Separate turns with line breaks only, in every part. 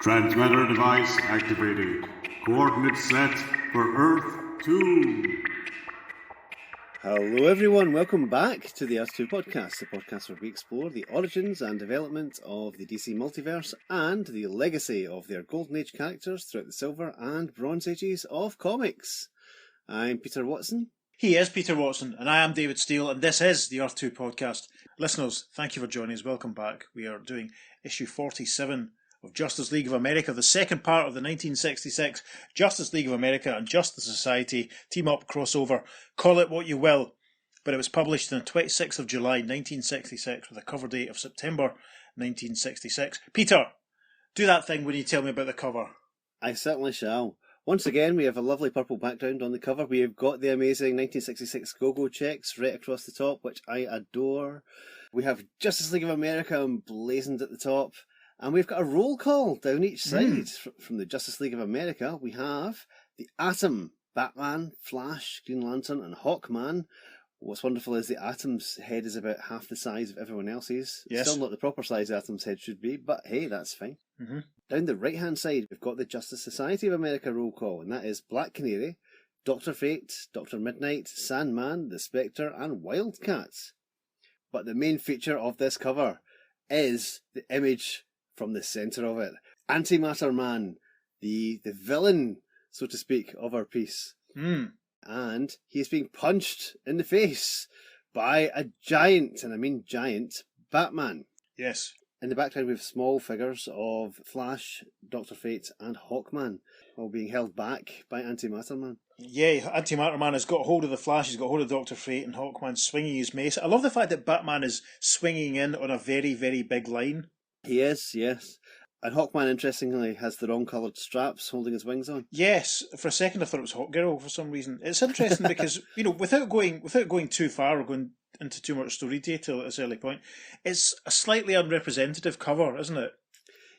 Transmitter device activated. Coordinates set for Earth 2.
Hello everyone, welcome back to the Earth 2 podcast, the podcast where we explore the origins and development of the DC multiverse and the legacy of their Golden Age characters throughout the Silver and Bronze Ages of comics. I'm Peter Watson.
He is Peter Watson, and I am David Steele, and this is the Earth 2 podcast. Listeners, thank you for joining us. Welcome back. We are doing issue 47 of Justice League of America, the second part of the 1966 Justice League of America and Justice Society team-up crossover. Call it what you will, but it was published on the 26th of July 1966 with a cover date of September 1966. Peter, do that thing when you tell me about the cover.
I certainly shall. Once again, we have a lovely purple background on the cover. We have got the amazing 1966 go-go checks right across the top, which I adore. We have Justice League of America emblazoned at the top. And we've got a roll call down each side. From the Justice League of America, we have the Atom, Batman, Flash, Green Lantern, and Hawkman. What's wonderful is the Atom's head is about half the size of everyone else's.
Yes.
Still not the proper size Atom's head should be, but hey, that's fine.
Mm-hmm.
Down the right-hand side, we've got the Justice Society of America roll call, and that is Black Canary, Dr. Fate, Dr. Midnight, Sandman, the Spectre, and Wildcat. But the main feature of this cover is the image from the centre of it. Antimatter Man, the villain, so to speak, of our piece. And he is being punched in the face by a giant, and I mean giant, Batman.
Yes.
In the background we have small figures of Flash, Dr. Fate and Hawkman, all being held back by Antimatter Man.
Yeah, Antimatter Man has got hold of the Flash, he's got hold of Dr. Fate, and Hawkman swinging his mace. I love the fact that Batman is swinging in on a very, very big line.
He is, yes. And Hawkman, interestingly, has the wrong coloured straps holding his wings on.
Yes, for a second I thought it was Hawkgirl for some reason. It's interesting because, you know, without going too far or going into too much story detail at this early point, it's a slightly unrepresentative cover, isn't it?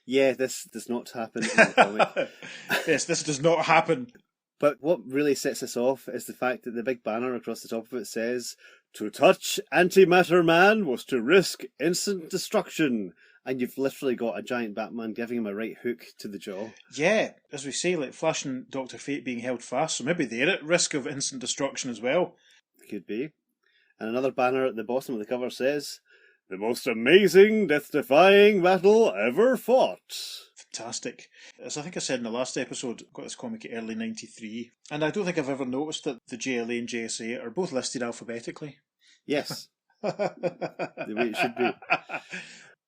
Yeah, this does not happen in the comic.
Yes, this does not happen.
But what really sets us off is the fact that the big banner across the top of it says, "To touch Antimatter Man was to risk instant destruction." And you've literally got a giant Batman giving him a right hook to the jaw.
Yeah, as we say, like Flash and Dr. Fate being held fast, so maybe they're at risk of instant destruction as well.
Could be. And another banner at the bottom of the cover says, "The most amazing, death-defying battle ever fought."
Fantastic. As I think I said in the last episode, I got this comic in early 93, and I don't think I've ever noticed that the JLA and JSA are both listed alphabetically.
Yes. The way it should be.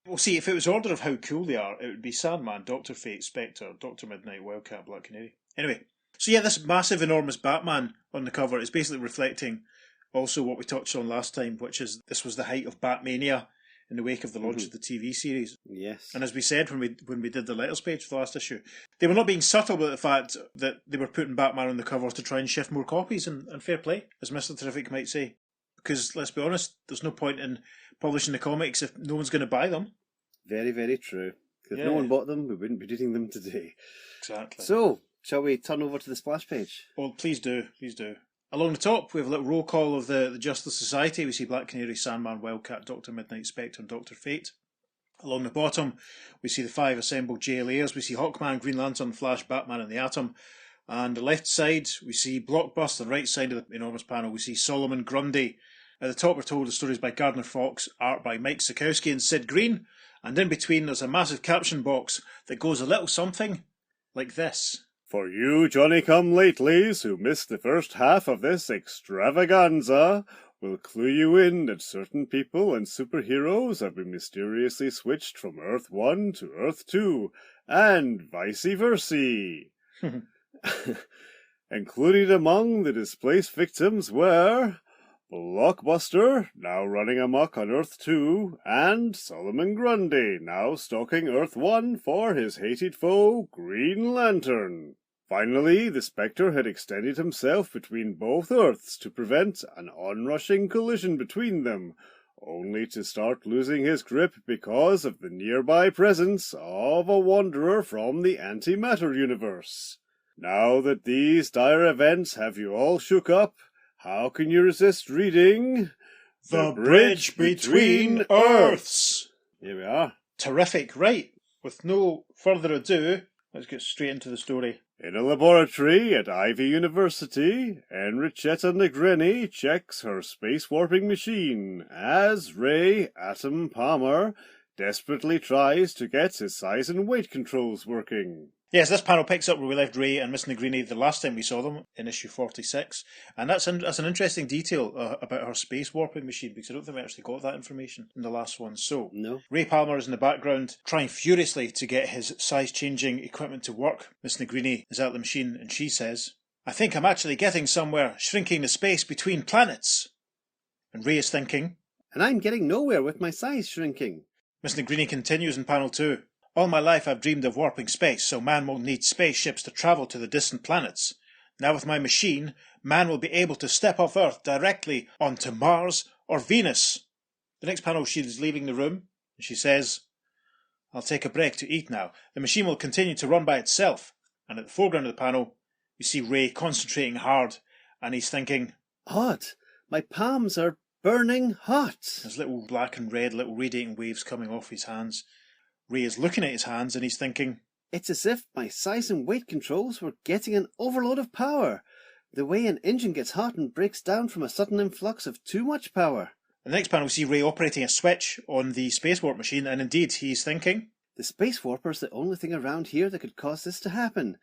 Well, see, if it was order of how cool they are, it would be Sandman, Dr. Fate, Spectre, Dr. Midnight, Wildcat, Black Canary. Anyway, so yeah, this massive, enormous Batman on the cover is basically reflecting also what we touched on last time, which is this was the height of Batmania in the wake of the launch of the TV series.
Yes.
And as we said when we did the letters page for the last issue, they were not being subtle about the fact that they were putting Batman on the cover to try and shift more copies, and fair play, as Mr. Terrific might say. Because, let's be honest, there's no point in publishing the comics if no one's going to buy them.
Very, very true. If no one bought them, we wouldn't be reading them today.
Exactly.
So, shall we turn over to the splash page?
Well, please do. Along the top, we have a little roll call of the Justice Society. We see Black Canary, Sandman, Wildcat, Dr. Midnight, Spectre, and Dr. Fate. Along the bottom, we see the 5 assembled JLAers. We see Hawkman, Green Lantern, Flash, Batman, and the Atom. And the left side, we see Blockbuster. The right side of the enormous panel, we see Solomon Grundy. At the top, we're told the stories by Gardner Fox, art by Mike Sikowski and Sid Green. And in between, there's a massive caption box that goes a little something like this.
For you Johnny-come-latelys who missed the first half of this extravaganza, we'll clue you in that certain people and superheroes have been mysteriously switched from Earth 1 to Earth 2, and vice versa. Included among the displaced victims were Blockbuster, now running amok on Earth 2, and Solomon Grundy, now stalking Earth 1 for his hated foe, Green Lantern. Finally, the Spectre had extended himself between both Earths to prevent an onrushing collision between them, only to start losing his grip because of the nearby presence of a wanderer from the antimatter universe. Now that these dire events have you all shook up, how can you resist reading
The Bridge Between Earths?
Here we are.
Terrific, right. with no further ado, let's get straight into the story.
In a laboratory at Ivy University, Enrichetta Negrini checks her space warping machine as Ray Atom Palmer desperately tries to get his size and weight controls working.
Yes, this panel picks up where we left Ray and Miss Negrini the last time we saw them, in issue 46. And that's an interesting detail about her space warping machine, because I don't think we actually got that information in the last one. So,
No.
Ray Palmer is in the background, trying furiously to get his size-changing equipment to work. Miss Negrini is at the machine, and she says, "I think I'm actually getting somewhere, shrinking the space between planets." And Ray is thinking,
And I'm getting nowhere with my size shrinking.
Miss Negrini continues in panel 2. "All my life I've dreamed of warping space, so man won't need spaceships to travel to the distant planets. Now with my machine, man will be able to step off Earth directly onto Mars or Venus." The next panel, she's leaving the room, and she says, "I'll take a break to eat now. The machine will continue to run by itself." And at the foreground of the panel, you see Ray concentrating hard, and he's thinking,
Odd. My palms are burning hot.
there's little black and red, little radiating waves coming off his hands. Ray is looking at his hands, and he's thinking,
It's as if my size and weight controls were getting an overload of power. The way an engine gets hot and breaks down from a sudden influx of too much power.
In the next panel, we see Ray operating a switch on the space warp machine, and indeed, he's thinking,
The space warper's the only thing around here that could cause this to happen.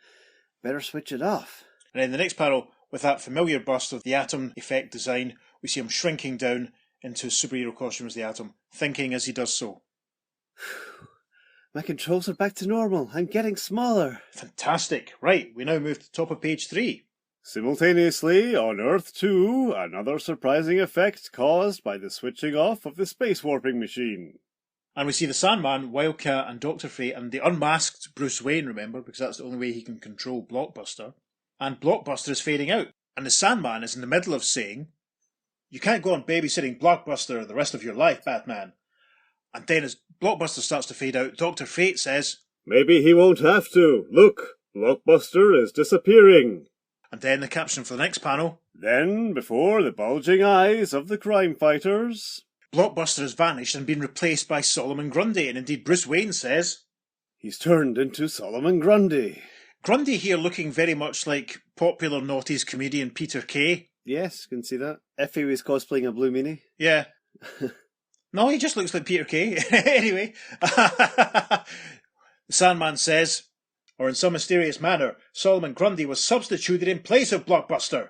Better switch it off.
and in the next panel, with that familiar bust of the Atom effect design, we see him shrinking down into his superhero costume as the Atom, thinking as he does so,
My controls are back to normal. I'm getting smaller.
fantastic. Right, we now move to the top of page 3.
Simultaneously, on Earth 2, another surprising effect caused by the switching off of the space warping machine.
And we see the Sandman, Wildcat, and Dr. Fate, and the unmasked Bruce Wayne, remember, because that's the only way he can control Blockbuster. And Blockbuster is fading out. And the Sandman is in the middle of saying, "You can't go on babysitting Blockbuster the rest of your life, Batman." And then as Blockbuster starts to fade out, Dr. Fate says,
Maybe he won't have to. Look, Blockbuster is disappearing.
and then the caption for the next panel,
Then, before the bulging eyes of the crime fighters,
Blockbuster has vanished and been replaced by Solomon Grundy, and indeed Bruce Wayne says,
he's turned into Solomon Grundy.
Grundy here looking very much like popular noughties comedian Peter Kay.
Yes, can see that. If he was cosplaying a Blue Meanie.
Yeah. No, he just looks like Peter Kay. Anyway, the Sandman says, or in some mysterious manner, Solomon Grundy was substituted in place of Blockbuster.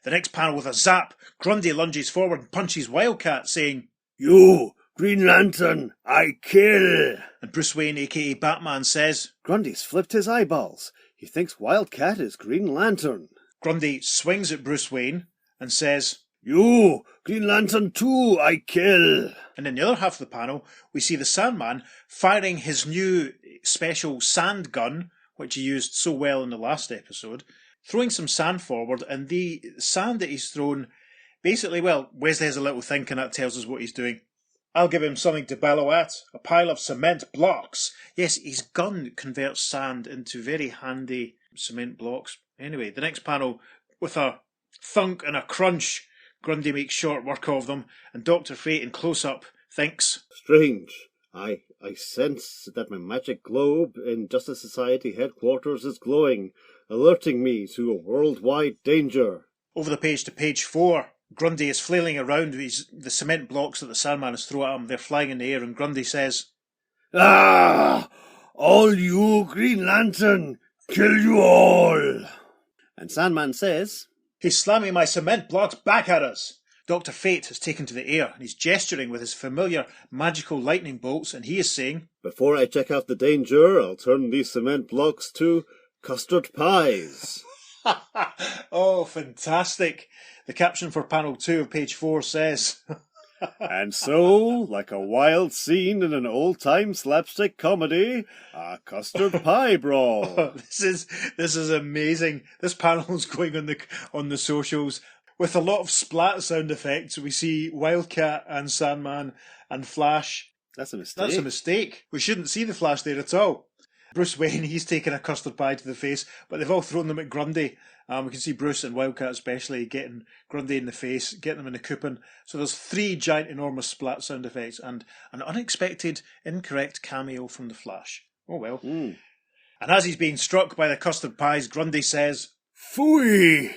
The next panel with a zap, Grundy lunges forward and punches Wildcat, saying,
You, Green Lantern, I kill.
and Bruce Wayne, aka Batman, says,
Grundy's flipped his eyeballs. He thinks Wildcat is Green Lantern.
Grundy swings at Bruce Wayne and says,
You, Green Lantern too, I kill.
and in the other half of the panel, we see the Sandman firing his new special sand gun, which he used so well in the last episode, throwing some sand forward, and the sand that he's thrown, basically, well, Wesley has a little think, and that tells us what he's doing. I'll give him something to bellow at, a pile of cement blocks. Yes, his gun converts sand into very handy cement blocks. Anyway, the next panel, with a thunk and a crunch, Grundy makes short work of them, and Dr. Fate in close-up thinks,
Strange. I sense that my magic globe in Justice Society headquarters is glowing, alerting me to a worldwide danger.
over the page to page 4, Grundy is flailing around the cement blocks that the Sandman has thrown at him. They're flying in the air, and Grundy says,
Ah! All you, Green Lantern! Kill you all!
And Sandman says,
"He's slamming my cement blocks back at us." Dr. Fate has taken to the air, and he's gesturing with his familiar magical lightning bolts, and he is saying,
Before I check out the danger, I'll turn these cement blocks to custard pies.
"Oh, fantastic." The caption for panel 2 of page 4 says,
And so, like a wild scene in an old-time slapstick comedy, a custard pie brawl.
This is amazing. This panel's going on the socials with a lot of splat sound effects. We see Wildcat and Sandman and Flash.
That's a mistake.
That's a mistake. We shouldn't see the Flash there at all. Bruce Wayne, he's taken a custard pie to the face, but they've all thrown them at Grundy. We can see Bruce and Wildcat especially getting Grundy in the face, getting them in the coupon. So there's 3 giant, enormous splat sound effects and an unexpected, incorrect cameo from the Flash. Oh well.
Mm.
And as he's being struck by the custard pies, Grundy says,
Phooey!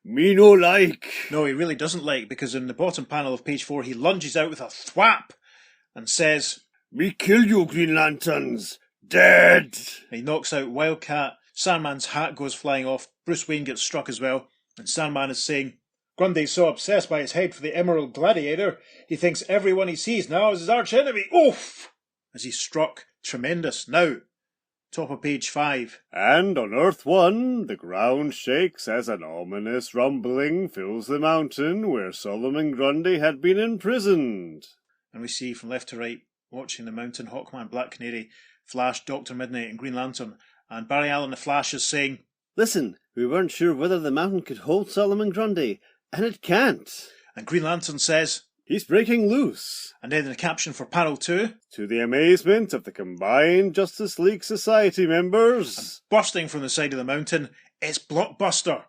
Me no like.
no, he really doesn't like, because in the bottom panel of page 4, he lunges out with a thwap and says,
Me kill you, Green Lanterns. Dead.
and he knocks out Wildcat. Sandman's hat goes flying off. Bruce Wayne gets struck as well. And Sandman is saying, Grundy's so obsessed by his hate for the Emerald Gladiator, he thinks everyone he sees now is his arch enemy. Oof! As he's struck. Tremendous. Now, top of page 5.
And on Earth 1, the ground shakes as an ominous rumbling fills the mountain where Solomon Grundy had been imprisoned.
And we see from left to right, watching the mountain, Hawkman, Black Canary, Flash, Dr. Midnight and Green Lantern. And Barry Allen the Flash is saying,
Listen, we weren't sure whether the mountain could hold Solomon Grundy, and it can't.
and Green Lantern says,
He's breaking loose.
and then in the caption for panel 2,
To the amazement of the combined Justice League Society members.
bursting from the side of the mountain, it's Blockbuster.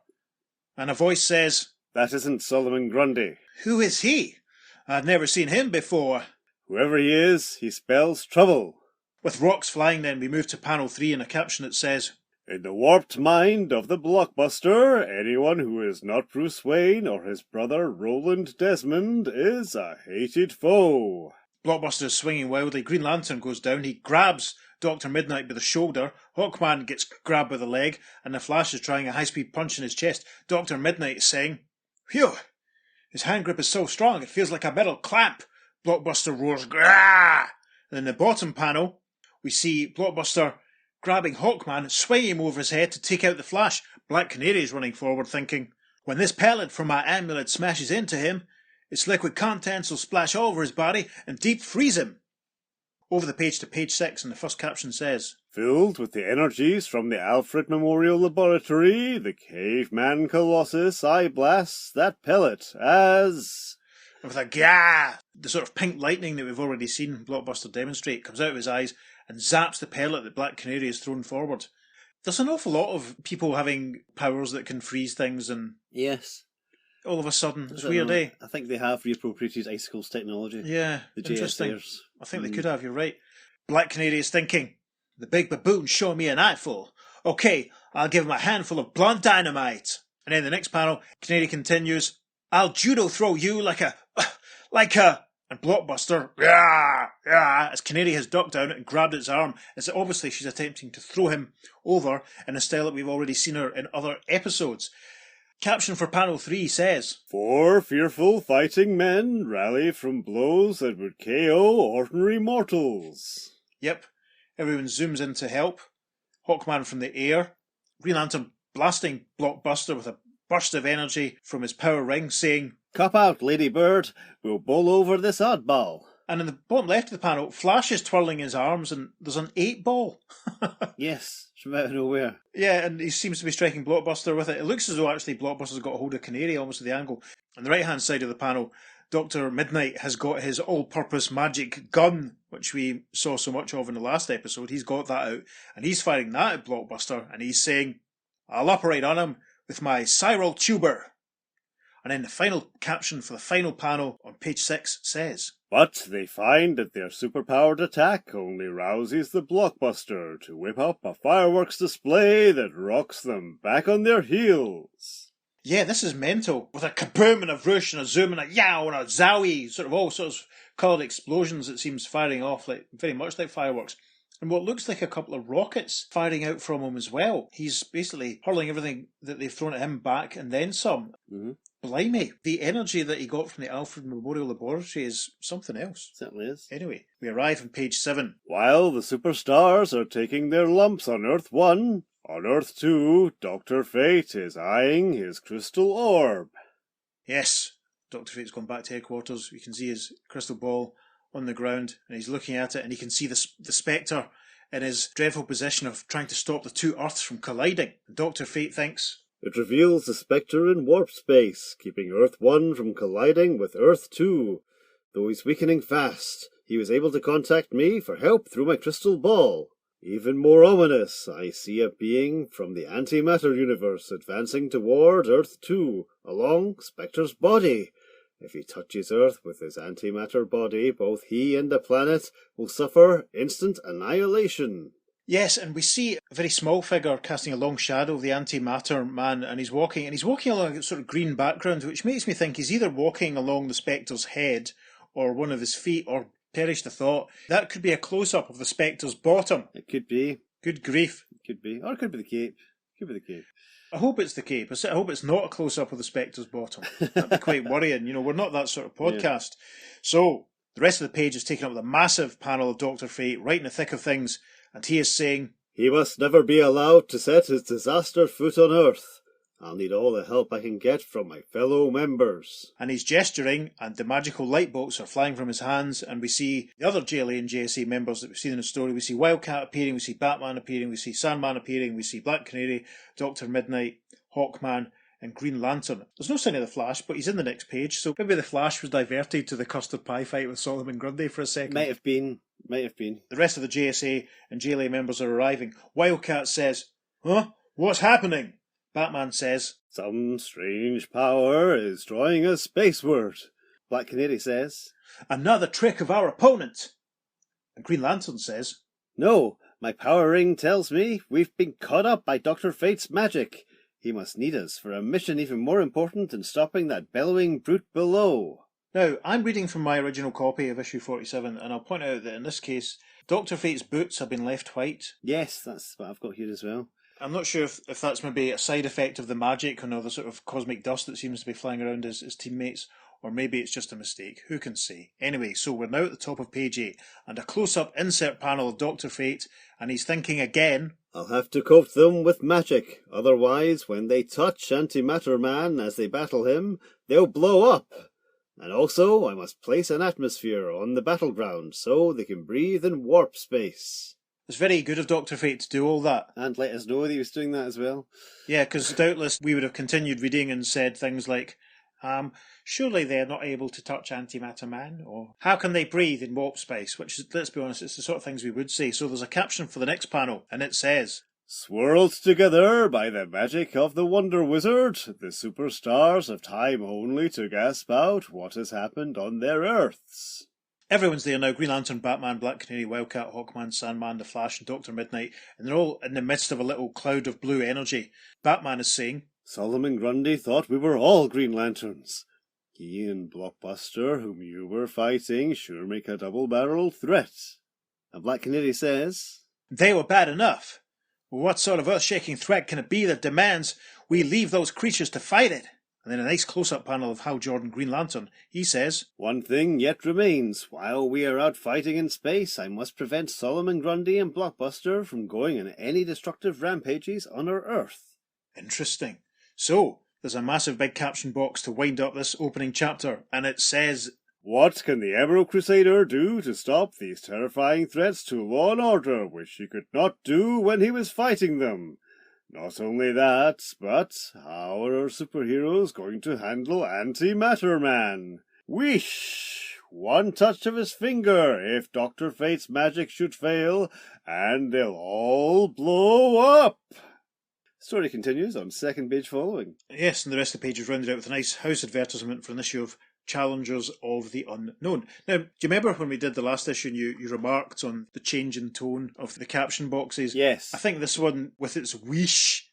And a voice says,
That isn't Solomon Grundy.
who is he? I've never seen him before.
Whoever he is, he spells trouble.
With rocks flying then, we move to panel 3 and a caption that says,
In the warped mind of the Blockbuster, anyone who is not Bruce Wayne or his brother Roland Desmond is a hated foe.
Blockbuster is swinging wildly. Green Lantern goes down. He grabs Dr. Midnight by the shoulder. Hawkman gets grabbed by the leg, and the Flash is trying a high-speed punch in his chest. Dr. Midnight is saying, Phew! His hand grip is so strong, it feels like a metal clamp. Blockbuster roars, Grah! And in the bottom panel, we see Blockbuster grabbing Hawkman, swinging him over his head to take out the Flash. Black Canary is running forward thinking, when this pellet from my amulet smashes into him, its liquid contents will splash all over his body and deep freeze him. Over the page to page 6, and the first caption says,
Filled with the energies from the Alfred Memorial Laboratory, the caveman Colossus eye blasts that pellet as...
and with a gah, the sort of pink lightning that we've already seen Blockbuster demonstrate comes out of his eyes and zaps the pellet that Black Canary has thrown forward. There's an awful lot of people having powers that can freeze things, and
Yes.
all of a sudden, it's
I don't
weird,
know.
eh?
I think they have reappropriated Icicle's technology.
Yeah,
The
interesting.
JSAers.
I think they could have, you're right. Black Canary is thinking, the big baboon's showing me an eyeful. Okay, I'll give him a handful of blunt dynamite. And then the next panel, Canary continues, I'll judo throw you like a... And Blockbuster, as Canary has ducked down and grabbed its arm, as obviously she's attempting to throw him over in a style that we've already seen her in other episodes. Caption for panel 3 says,
4 fearful fighting men rally from blows that would KO ordinary mortals.
Yep, everyone zooms in to help. Hawkman from the air. Green Lantern blasting Blockbuster with a burst of energy from his power ring, saying,
Cop out, Lady Bird. We'll bowl over this oddball.
and in the bottom left of the panel, Flash is twirling his arms and there's an 8-ball.
Yes, from out of nowhere.
Yeah, and he seems to be striking Blockbuster with it. It looks as though actually Blockbuster's got a hold of Canary almost at the angle. On the right-hand side of the panel, Dr. Midnight has got his all-purpose magic gun, which we saw so much of in the last episode. He's got that out, and he's firing that at Blockbuster, and he's saying, I'll operate on him with my Cyril tuber. And then the final caption for the final panel on page 6 says,
But they find that their superpowered attack only rouses the Blockbuster to whip up a fireworks display that rocks them back on their heels.
yeah, this is mental. With a kaboom and a whoosh and a zoom and a yow and a zowie, sort of all sorts of coloured explosions it seems firing off, like very much like fireworks. And what looks like a couple of rockets firing out from him as well. He's basically hurling everything that they've thrown at him back and then some.
Mm-hmm.
Blimey, the energy that he got from the Alfred Memorial Laboratory is something else.
Certainly is.
Anyway, we arrive on page 7.
While the superstars are taking their lumps on Earth 1, on Earth 2, Dr. Fate is eyeing his crystal orb.
Yes, Dr. Fate's gone back to headquarters. We can see his crystal ball on the ground, and he's looking at it, and he can see the Spectre in his dreadful position of trying to stop the two Earths from colliding. And Dr. Fate thinks,
It reveals the Spectre in warp space, keeping Earth 1 from colliding with Earth 2. Though he's weakening fast, he was able to contact me for help through my crystal ball. Even more ominous, I see a being from the antimatter universe advancing toward Earth 2, along Spectre's body. If he touches Earth with his antimatter body, both he and the planet will suffer instant annihilation.
Yes, and we see a very small figure casting a long shadow of the antimatter man, and he's walking along a sort of green background, which makes me think he's either walking along the Spectre's head or one of his feet, or perish the thought, that could be a close-up of the Spectre's bottom.
It could be.
Good grief.
It could be. Or it could be the cape. Could be the cape.
I hope it's the cape. I hope it's not a close-up of the Spectre's bottom. That'd be quite worrying. You know, we're not that sort of podcast. Yeah. So, the rest of the page is taken up with a massive panel of Dr. Fate right in the thick of things, and he is saying,
"He must never be allowed to set his disaster foot on Earth. I'll need all the help I can get from my fellow members."
And he's gesturing, and the magical light bolts are flying from his hands, and we see the other JLA and JSA members that we've seen in the story. We see Wildcat appearing, we see Batman appearing, we see Sandman appearing, we see Black Canary, Dr. Midnight, Hawkman, and Green Lantern. There's no sign of the Flash, but he's in the next page, so maybe the Flash was diverted to the custard pie fight with Solomon Grundy for a second.
Might have been.
The rest of the JSA and JLA members are arriving. Wildcat says, "Huh? What's happening?" Batman says,
"Some strange power is drawing us spaceward."
Black Canary says,
"Another trick of our opponent." And Green Lantern says,
"No, my power ring tells me we've been caught up by Dr. Fate's magic. He must need us for a mission even more important than stopping that bellowing brute below."
Now, I'm reading from my original copy of issue 47, and I'll point out that in this case, Dr. Fate's boots have been left white.
Yes, that's what I've got here as well.
I'm not sure if that's maybe a side effect of the magic or the sort of cosmic dust that seems to be flying around his teammates, or maybe it's just a mistake. Who can say? Anyway, so we're now at the top of page 8, and a close-up insert panel of Dr. Fate, and he's thinking again,
"I'll have to coat them with magic, otherwise when they touch Antimatter Man as they battle him, they'll blow up. And also I must place an atmosphere on the battleground so they can breathe in warp space."
It's very good of Dr. Fate to do all that.
And let us know that he was doing that as well.
Yeah, because doubtless we would have continued reading and said things like, surely they're not able to touch Antimatter Man, or how can they breathe in warp space? Which, let's be honest, it's the sort of things we would say. So there's a caption for the next panel, and it says,
"Swirled together by the magic of the Wonder Wizard, the superstars have time only to gasp out what has happened on their Earths."
Everyone's there now. Green Lantern, Batman, Black Canary, Wildcat, Hawkman, Sandman, The Flash, and Dr. Midnight. And they're all in the midst of a little cloud of blue energy. Batman is saying,
"Solomon Grundy thought we were all Green Lanterns. He and Blockbuster, whom you were fighting, sure make a double-barreled threat."
And Black Canary says,
"They were bad enough. Well, what sort of earth-shaking threat can it be that demands we leave those creatures to fight it?" And then a nice close-up panel of Hal Jordan, Green Lantern. He says,
"One thing yet remains. While we are out fighting in space, I must prevent Solomon Grundy and Blockbuster from going on any destructive rampages on our Earth."
Interesting. So, there's a massive big caption box to wind up this opening chapter, and it says,
"What can the Emerald Crusader do to stop these terrifying threats to law and order, which he could not do when he was fighting them? Not only that, but how are our superheroes going to handle Antimatter Man? Whoosh! One touch of his finger, if Dr. Fate's magic should fail, and they'll all blow up."
Story continues on second page following.
Yes, and the rest of the page is rounded out with a nice house advertisement for an issue of Challengers of the Unknown. Now, do you remember when we did the last issue and you remarked on the change in tone of the caption boxes?
Yes.
I think this one, with its whoosh,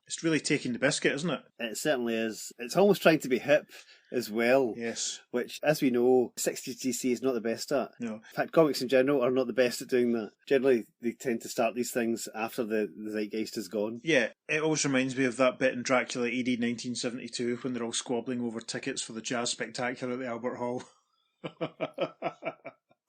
it's really taking the biscuit, isn't it?
It certainly is. It's almost trying to be hip as well.
Yes.
Which, as we know, 60s DC is not the best at.
No.
In fact, comics in general are not the best at doing that. Generally, they tend to start these things after the zeitgeist is gone.
Yeah, it always reminds me of that bit in Dracula AD 1972 when they're all squabbling over tickets for the Jazz Spectacular at the Albert Hall.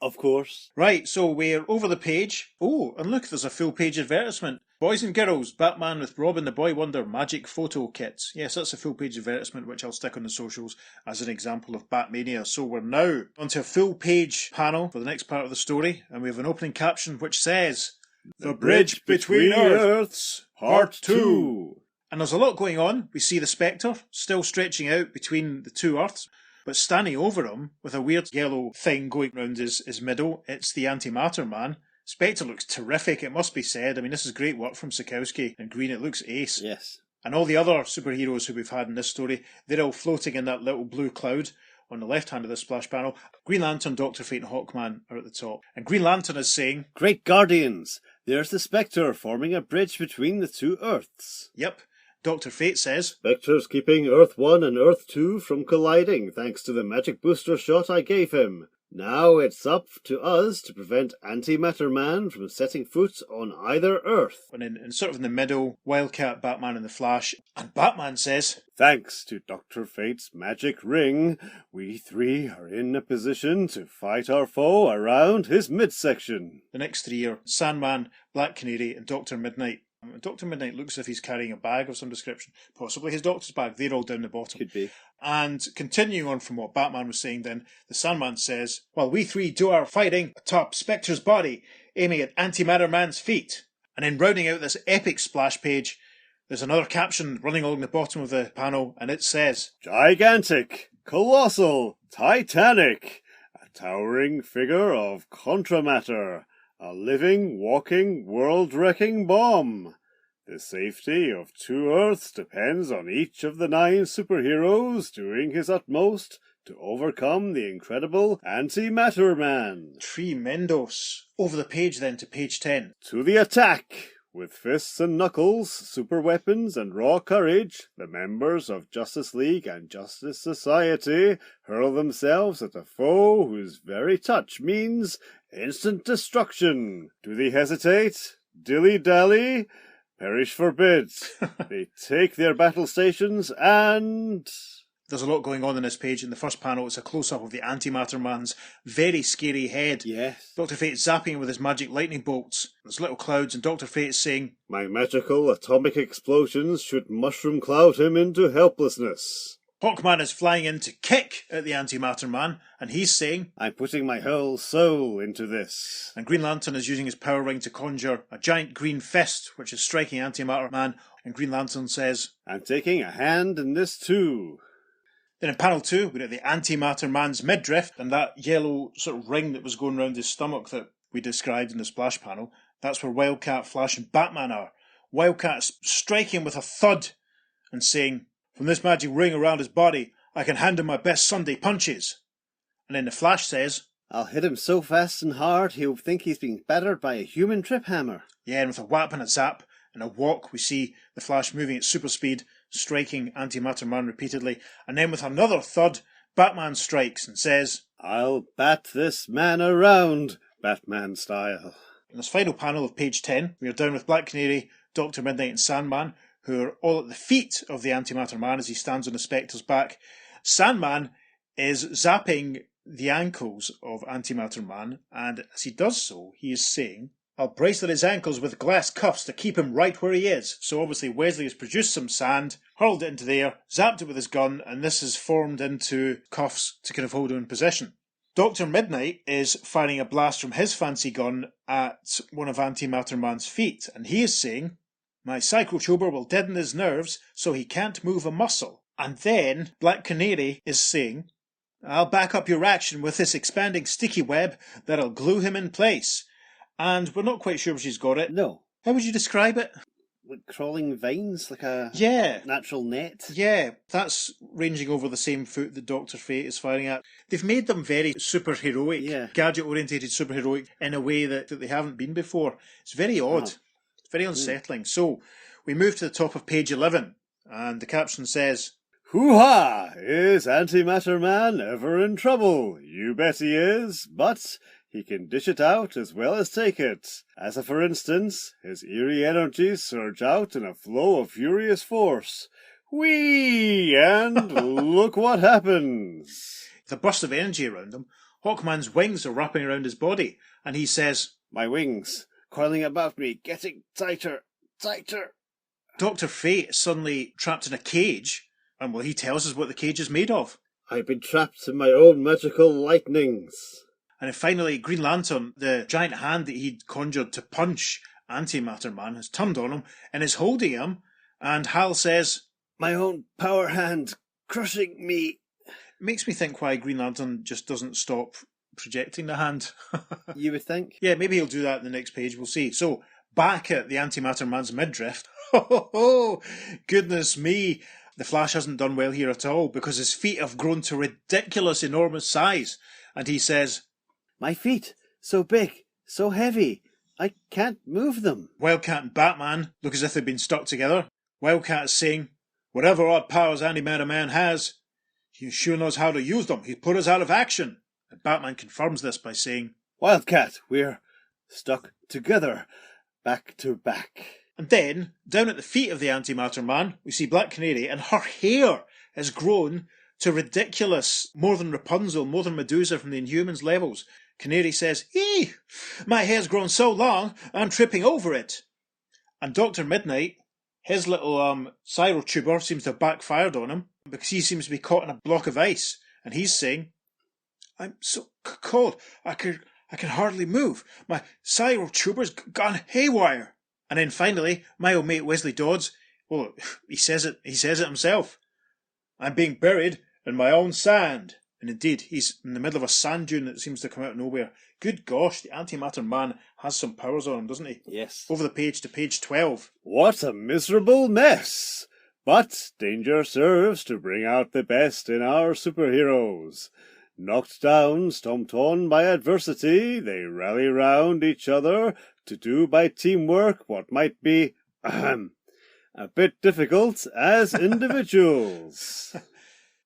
Of course.
Right, so we're over the page. Oh, and look, there's a full page advertisement. Boys and girls, Batman with Robin the Boy Wonder magic photo kits. Yes, that's a full page advertisement which I'll stick on the socials as an example of Batmania. So we're now onto a full page panel for the next part of the story, and we have an opening caption which says,
"The Bridge Between Earths, Part 2.
And there's a lot going on. We see the Spectre still stretching out between the two Earths, but standing over him with a weird yellow thing going round his middle, it's the Antimatter Man. Spectre looks terrific, it must be said. I mean, this is great work from Sikowski and Green. It looks ace.
Yes.
And all the other superheroes who we've had in this story, they're all floating in that little blue cloud on the left hand of the splash panel. Green Lantern, Dr. Fate and Hawkman are at the top. And Green Lantern is saying,
"Great Guardians, There's the Spectre forming a bridge between the two Earths.
Yep. Dr. Fate says,
Spectre's keeping Earth 1 and Earth 2 from colliding thanks to the magic booster shot I gave him. Now it's up to us to prevent Antimatter Man from setting foot on either Earth.
and in sort of in the middle, Wildcat, Batman and the Flash. And Batman says,
Thanks to Dr. Fate's magic ring, we three are in a position to fight our foe around his midsection.
the next three are Sandman, Black Canary and Dr. Midnight. Dr. Midnight looks as if he's carrying a bag of some description, possibly his doctor's bag. They're all down the bottom.
Could be.
And continuing on from what Batman was saying then, the Sandman says, while we three do our fighting atop Spectre's body, aiming at Antimatter Man's feet. And then rounding out this epic splash page, there's another caption running along the bottom of the panel, and it says,
Gigantic, colossal, titanic, a towering figure of contramatter, a living, walking, world-wrecking bomb. The safety of two Earths depends on each of the 9 superheroes doing his utmost to overcome the incredible Antimatter Man.
Tremendos. Over the page then to page 10.
To the attack! With fists and knuckles, super weapons and raw courage, the members of Justice League and Justice Society hurl themselves at a foe whose very touch means instant destruction. Do they hesitate? Dilly-dally? Perish forbid. They take their battle stations and...
There's a lot going on in this page. In the first panel, it's a close-up of the Antimatter Man's very scary head.
Yes.
Dr. Fate zapping him with his magic lightning bolts. There's little clouds, and Dr. Fate is saying,
My magical atomic explosions should mushroom cloud him into helplessness.
Hawkman is flying in to kick at the Antimatter Man, and he's saying,
I'm putting my whole soul into this.
and Green Lantern is using his power ring to conjure a giant green fist, which is striking Antimatter Man, and Green Lantern says,
I'm taking a hand in this too.
Then in panel 2, we've got the Antimatter Man's midriff, and that yellow sort of ring that was going around his stomach that we described in the splash panel. That's where Wildcat, Flash and Batman are. Wildcat's striking with a thud and saying, from this magic ring around his body, I can hand him my best Sunday punches. And then the Flash says,
I'll hit him so fast and hard he'll think he's being battered by a human trip hammer.
yeah, and with a whap and a zap and a walk, we see the Flash moving at super speed, striking Antimatter Man repeatedly. And then with another thud, Batman strikes and says,
I'll bat this man around, Batman style.
in this final panel of page 10, we are down with Black Canary, Dr. Midnight and Sandman, who are all at the feet of the Antimatter Man as he stands on the Spectre's back. Sandman is zapping the ankles of Antimatter Man, and as he does so, he is saying, I'll bracelet his ankles with glass cuffs to keep him right where he is. So obviously Wesley has produced some sand, hurled it into the air, zapped it with his gun, and this has formed into cuffs to kind of hold him in position. Dr. Midnight is firing a blast from his fancy gun at one of Antimatter Man's feet, and he is saying, my psychotuber will deaden his nerves so he can't move a muscle. And then Black Canary is saying, I'll back up your action with this expanding sticky web that'll glue him in place. And we're not quite sure if she's got it.
No.
How would you describe it?
Like crawling vines, like a
Yeah.
natural net.
Yeah, that's ranging over the same foot that Dr. Fate is firing at. They've made them very superheroic,
Yeah.
gadget-orientated superheroic in a way that they haven't been before. It's very odd. It's very unsettling. So, we move to the top of page 11, and the caption says,
Hoo-ha! Is Antimatter Man ever in trouble? You bet he is, but he can dish it out as well as take it. As a for instance, his eerie energies surge out in a flow of furious force. Whee! And look what happens.
the burst of energy around him, Hawkman's wings are wrapping around his body, and he says,
My wings, coiling about me, getting tighter, tighter.
Dr. Fate is suddenly trapped in a cage, and well, he tells us what the cage is made of.
I've been trapped in my own magical lightnings.
And then finally, Green Lantern, the giant hand that he'd conjured to punch Antimatter Man, has turned on him and is holding him. And Hal says,
My own power hand, crushing me.
it makes me think why Green Lantern just doesn't stop projecting the hand.
You would think.
Yeah, maybe he'll do that in the next page, we'll see. So, back at the Antimatter Man's midriff. Oh, goodness me. The Flash hasn't done well here at all, because his feet have grown to ridiculous, enormous size. And he says,
My feet, so big, so heavy. I can't move them.
Wildcat and Batman look as if they've been stuck together. Wildcat is saying, whatever odd powers Antimatter Man has, he sure knows how to use them. He's put us out of action. And Batman confirms this by saying,
Wildcat, we're stuck together, back to back.
And then, down at the feet of the Antimatter Man, we see Black Canary, and her hair has grown to ridiculous, more than Rapunzel, more than Medusa from the Inhumans levels. Canary says, "Eee, my hair's grown so long, I'm tripping over it." And Dr. Midnight, his little cyrotuber seems to have backfired on him, because he seems to be caught in a block of ice, and he's saying, "I'm so cold, I can hardly move. My cyrotuber's gone haywire." And then finally, my old mate Wesley Dodds, well, he says it himself. "I'm being buried in my own sand." And indeed, he's in the middle of a sand dune that seems to come out of nowhere. Good gosh, the Antimatter Man has some powers on him, doesn't he?
Yes.
Over the page to page 12.
What a miserable mess! But danger serves to bring out the best in our superheroes. Knocked down, stomped on by adversity, they rally round each other to do by teamwork what might be a bit difficult as individuals.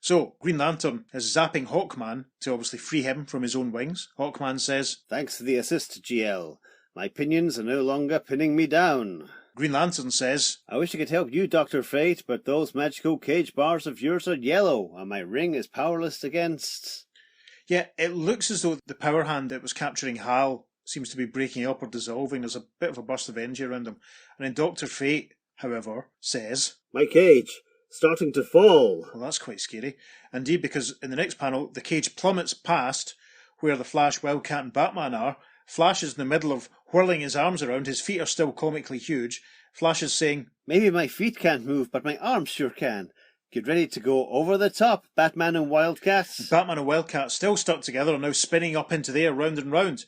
So, Green Lantern is zapping Hawkman to obviously free him from his own wings. Hawkman says,
Thanks for the assist, GL. My pinions are no longer pinning me down.
Green Lantern says,
I wish I could help you, Dr. Fate, but those magical cage bars of yours are yellow, and my ring is powerless against...
Yeah, it looks as though the power hand that was capturing Hal seems to be breaking up or dissolving. There's a bit of a burst of energy around him. And then Dr. Fate, however, says,
My cage, starting to fall.
Well, that's quite scary. Indeed, because in the next panel, the cage plummets past where the Flash, Wildcat and Batman are. Flash is in the middle of whirling his arms around. His feet are still comically huge. Flash is saying,
Maybe my feet can't move, but my arms sure can. Get ready to go over the top, Batman and Wildcat.
Batman and Wildcat, still stuck together, are now spinning up into the air, round and round.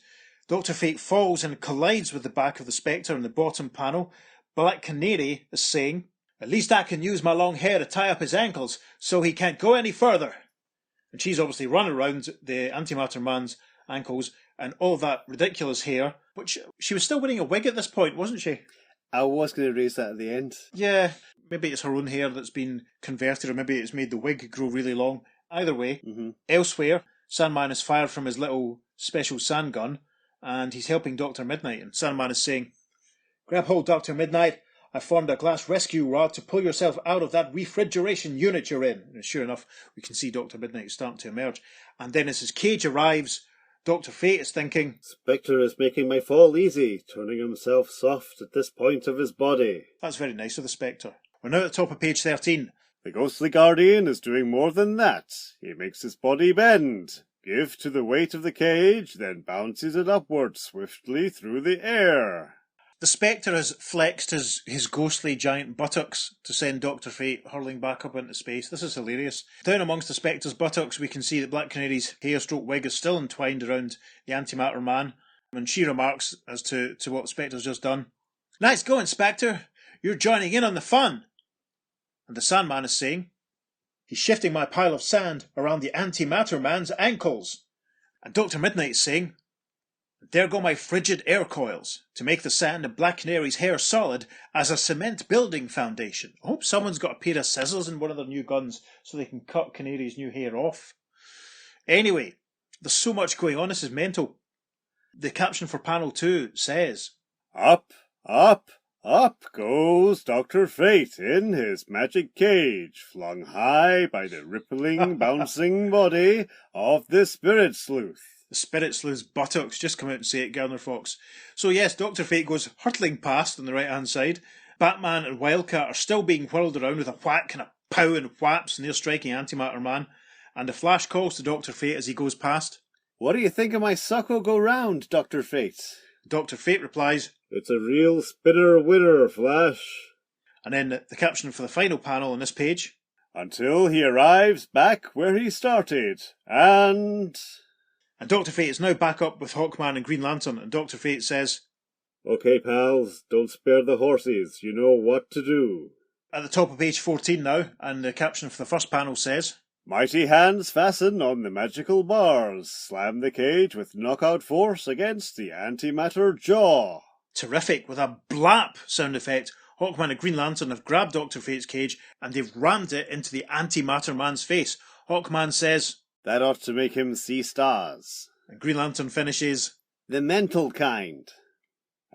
Dr. Fate falls and collides with the back of the Spectre in the bottom panel. Black Canary is saying, At least I can use my long hair to tie up his ankles so he can't go any further. And she's obviously run around the Antimatter Man's ankles and all that ridiculous hair, which she was still wearing a wig at this point, wasn't she?
I was going to raise that at the end.
Yeah, maybe it's her own hair that's been converted, or maybe it's made the wig grow really long. Either way, Elsewhere, Sandman is fired from his little special sand gun, and he's helping Dr. Midnight, and Sandman is saying, Grab hold, Dr. Midnight. I formed a glass rescue rod to pull yourself out of that refrigeration unit you're in. And sure enough, we can see Dr. Midnight starting to emerge. And then as his cage arrives, Dr. Fate is thinking,
Spectre is making my fall easy, turning himself soft at this point of his body.
That's very nice of the Spectre. We're now at the top of page 13.
The ghostly guardian is doing more than that. He makes his body bend, give to the weight of the cage, then bounces it upward swiftly through the air.
The Spectre has flexed his ghostly giant buttocks to send Dr. Fate hurling back up into space. This is hilarious. Down amongst the Spectre's buttocks, we can see that Black Canary's hair-stroke wig is still entwined around the Antimatter Man, and she remarks as to what Spectre's just done. Nice going, Spectre. You're joining in on the fun. And the Sandman is saying, He's shifting my pile of sand around the Antimatter Man's ankles. And Dr. Midnight is saying, There go my frigid air coils to make the sand in Black Canary's hair solid as a cement building foundation. I hope someone's got a pair of scissors in one of their new guns so they can cut Canary's new hair off. Anyway, there's so much going on, this is mental. The caption for panel 2 says,
Up, up, up goes Dr. Fate in his magic cage, flung high by the rippling, bouncing body of the Spirit Sleuth.
The Spirit Sleuth's buttocks, just come out and say it, Garner Fox. So yes, Dr. Fate goes hurtling past on the right-hand side. Batman and Wildcat are still being whirled around with a whack and a pow and whaps, and they're striking Antimatter Man. And the Flash calls to Dr. Fate as he goes past.
What do you think of my suck will go round, Dr. Fate?
Dr. Fate replies,
It's a real spinner winner, Flash.
And then the caption for the final panel on this page.
Until he arrives back where he started, And
Dr. Fate is now back up with Hawkman and Green Lantern, and Dr. Fate says,
Okay, pals, don't spare the horses. You know what to do.
At the top of page 14 now, and the caption for the first panel says,
mighty hands fasten on the magical bars, slam the cage with knockout force against the antimatter jaw.
terrific, with a blap sound effect. Hawkman and Green Lantern have grabbed Dr. Fate's cage and they've rammed it into the Antimatter Man's face. Hawkman says,
"That ought to make him see stars."
And Green Lantern finishes,
"The mental kind."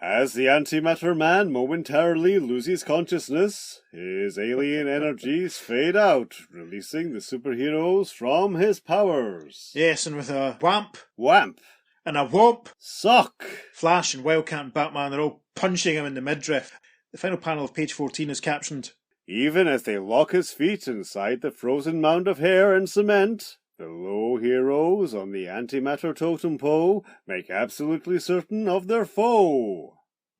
As the Antimatter Man momentarily loses consciousness, his alien energies fade out, releasing the superheroes from his powers.
Yes, and with a whamp
Whamp!
and a whomp,
Sock!
Flash and Wildcat and Batman are all punching him in the midriff. The final panel of page 14 is captioned,
Even as they lock his feet inside the frozen mound of hair and cement, the low heroes on the antimatter totem pole make absolutely certain of their foe.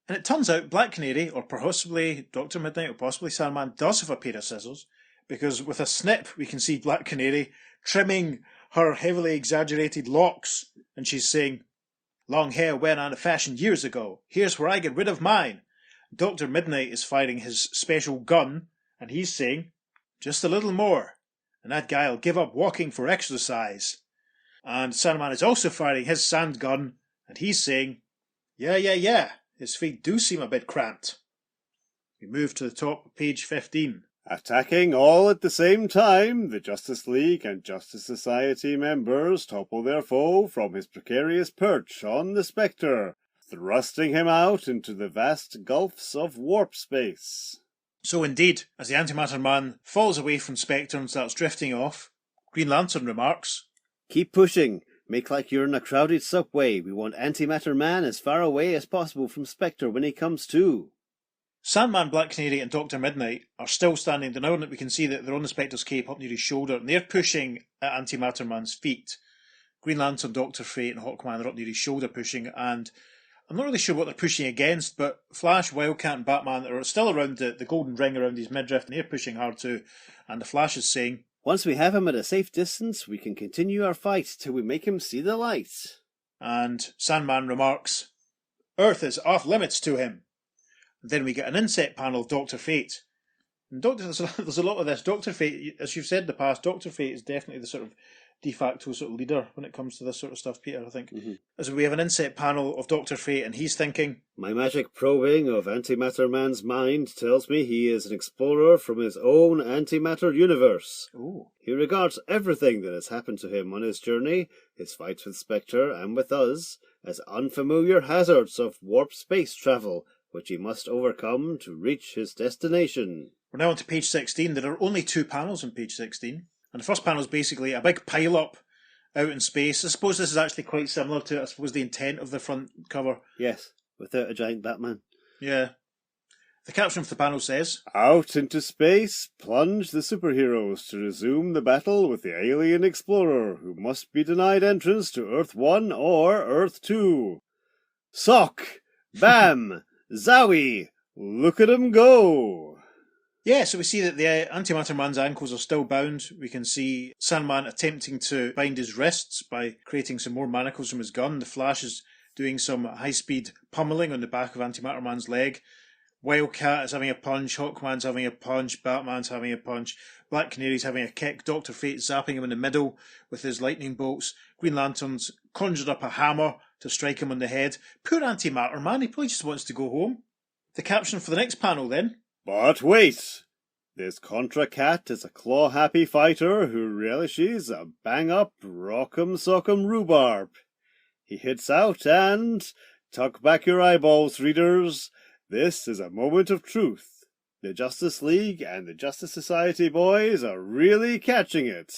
And it turns out Black Canary, or possibly Dr. Midnight, or possibly Sandman, does have a pair of scissors, because with a snip we can see Black Canary trimming her heavily exaggerated locks, and she's saying, "Long hair went out of fashion years ago. Here's where I get rid of mine." Dr. Midnight is firing his special gun, and he's saying, "Just a little more, and that guy'll give up walking for exercise." And Sandman is also firing his sand gun, and he's saying, yeah, his feet do seem a bit cramped. We move to the top of page 15.
Attacking all at the same time, the Justice League and Justice Society members topple their foe from his precarious perch on the Spectre, thrusting him out into the vast gulfs of warp space.
So indeed, as the Antimatter Man falls away from Spectre and starts drifting off, Green Lantern remarks,
"Keep pushing. Make like you're in a crowded subway. We want Antimatter Man as far away as possible from Spectre when he comes to."
Sandman, Black Canary and Dr. Midnight are still standing. Now that we can see that they're on the Spectre's cape up near his shoulder, and they're pushing at Antimatter Man's feet. Green Lantern, Dr. Fate and Hawkman are up near his shoulder pushing, and I'm not really sure what they're pushing against, but Flash, Wildcat and Batman are still around the golden ring around his midriff, and they're pushing hard too. And the Flash is saying,
"Once we have him at a safe distance, we can continue our fight till we make him see the light."
and Sandman remarks, "Earth is off limits to him." And then we get an inset panel of Dr. Fate. And there's a lot of this. Dr. Fate, as you've said in the past, Dr. Fate is definitely the sort of de facto sort of leader when it comes to this sort of stuff, Peter, I think.
Mm-hmm.
As we have an inset panel of Dr. Fate, and he's thinking,
"My magic probing of Antimatter Man's mind tells me he is an explorer from his own antimatter universe.
"Ooh,
He regards everything that has happened to him on his journey, his fights with Spectre and with us, as unfamiliar hazards of warp space travel, which he must overcome to reach his destination."
we're now on to page 16. There are only 2 panels on page 16. And the first panel is basically a big pile-up out in space. I suppose this is actually quite similar to, I suppose, the intent of the front cover.
Yes, without a giant Batman.
Yeah. The caption for the panel says,
Out into space plunge the superheroes to resume the battle with the alien explorer, who must be denied entrance to Earth 1 or Earth 2. Sock! Bam! Zowie! Look at 'em go!
yeah, so we see that the Antimatter Man's ankles are still bound. We can see Sandman attempting to bind his wrists by creating some more manacles from his gun. The Flash is doing some high-speed pummeling on the back of Antimatter Man's leg. Wildcat is having a punch, Hawkman's having a punch, Batman's having a punch, Black Canary's having a kick, Dr. Fate zapping him in the middle with his lightning bolts, Green Lantern's conjured up a hammer to strike him on the head. Poor Antimatter Man, he probably just wants to go home. The caption for the next panel then.
But wait! This Contra Cat is a claw-happy fighter who relishes a bang-up, rock'em-sock'em rhubarb. He hits out and... tuck back your eyeballs, readers. This is a moment of truth. The Justice League and the Justice Society boys are really catching it.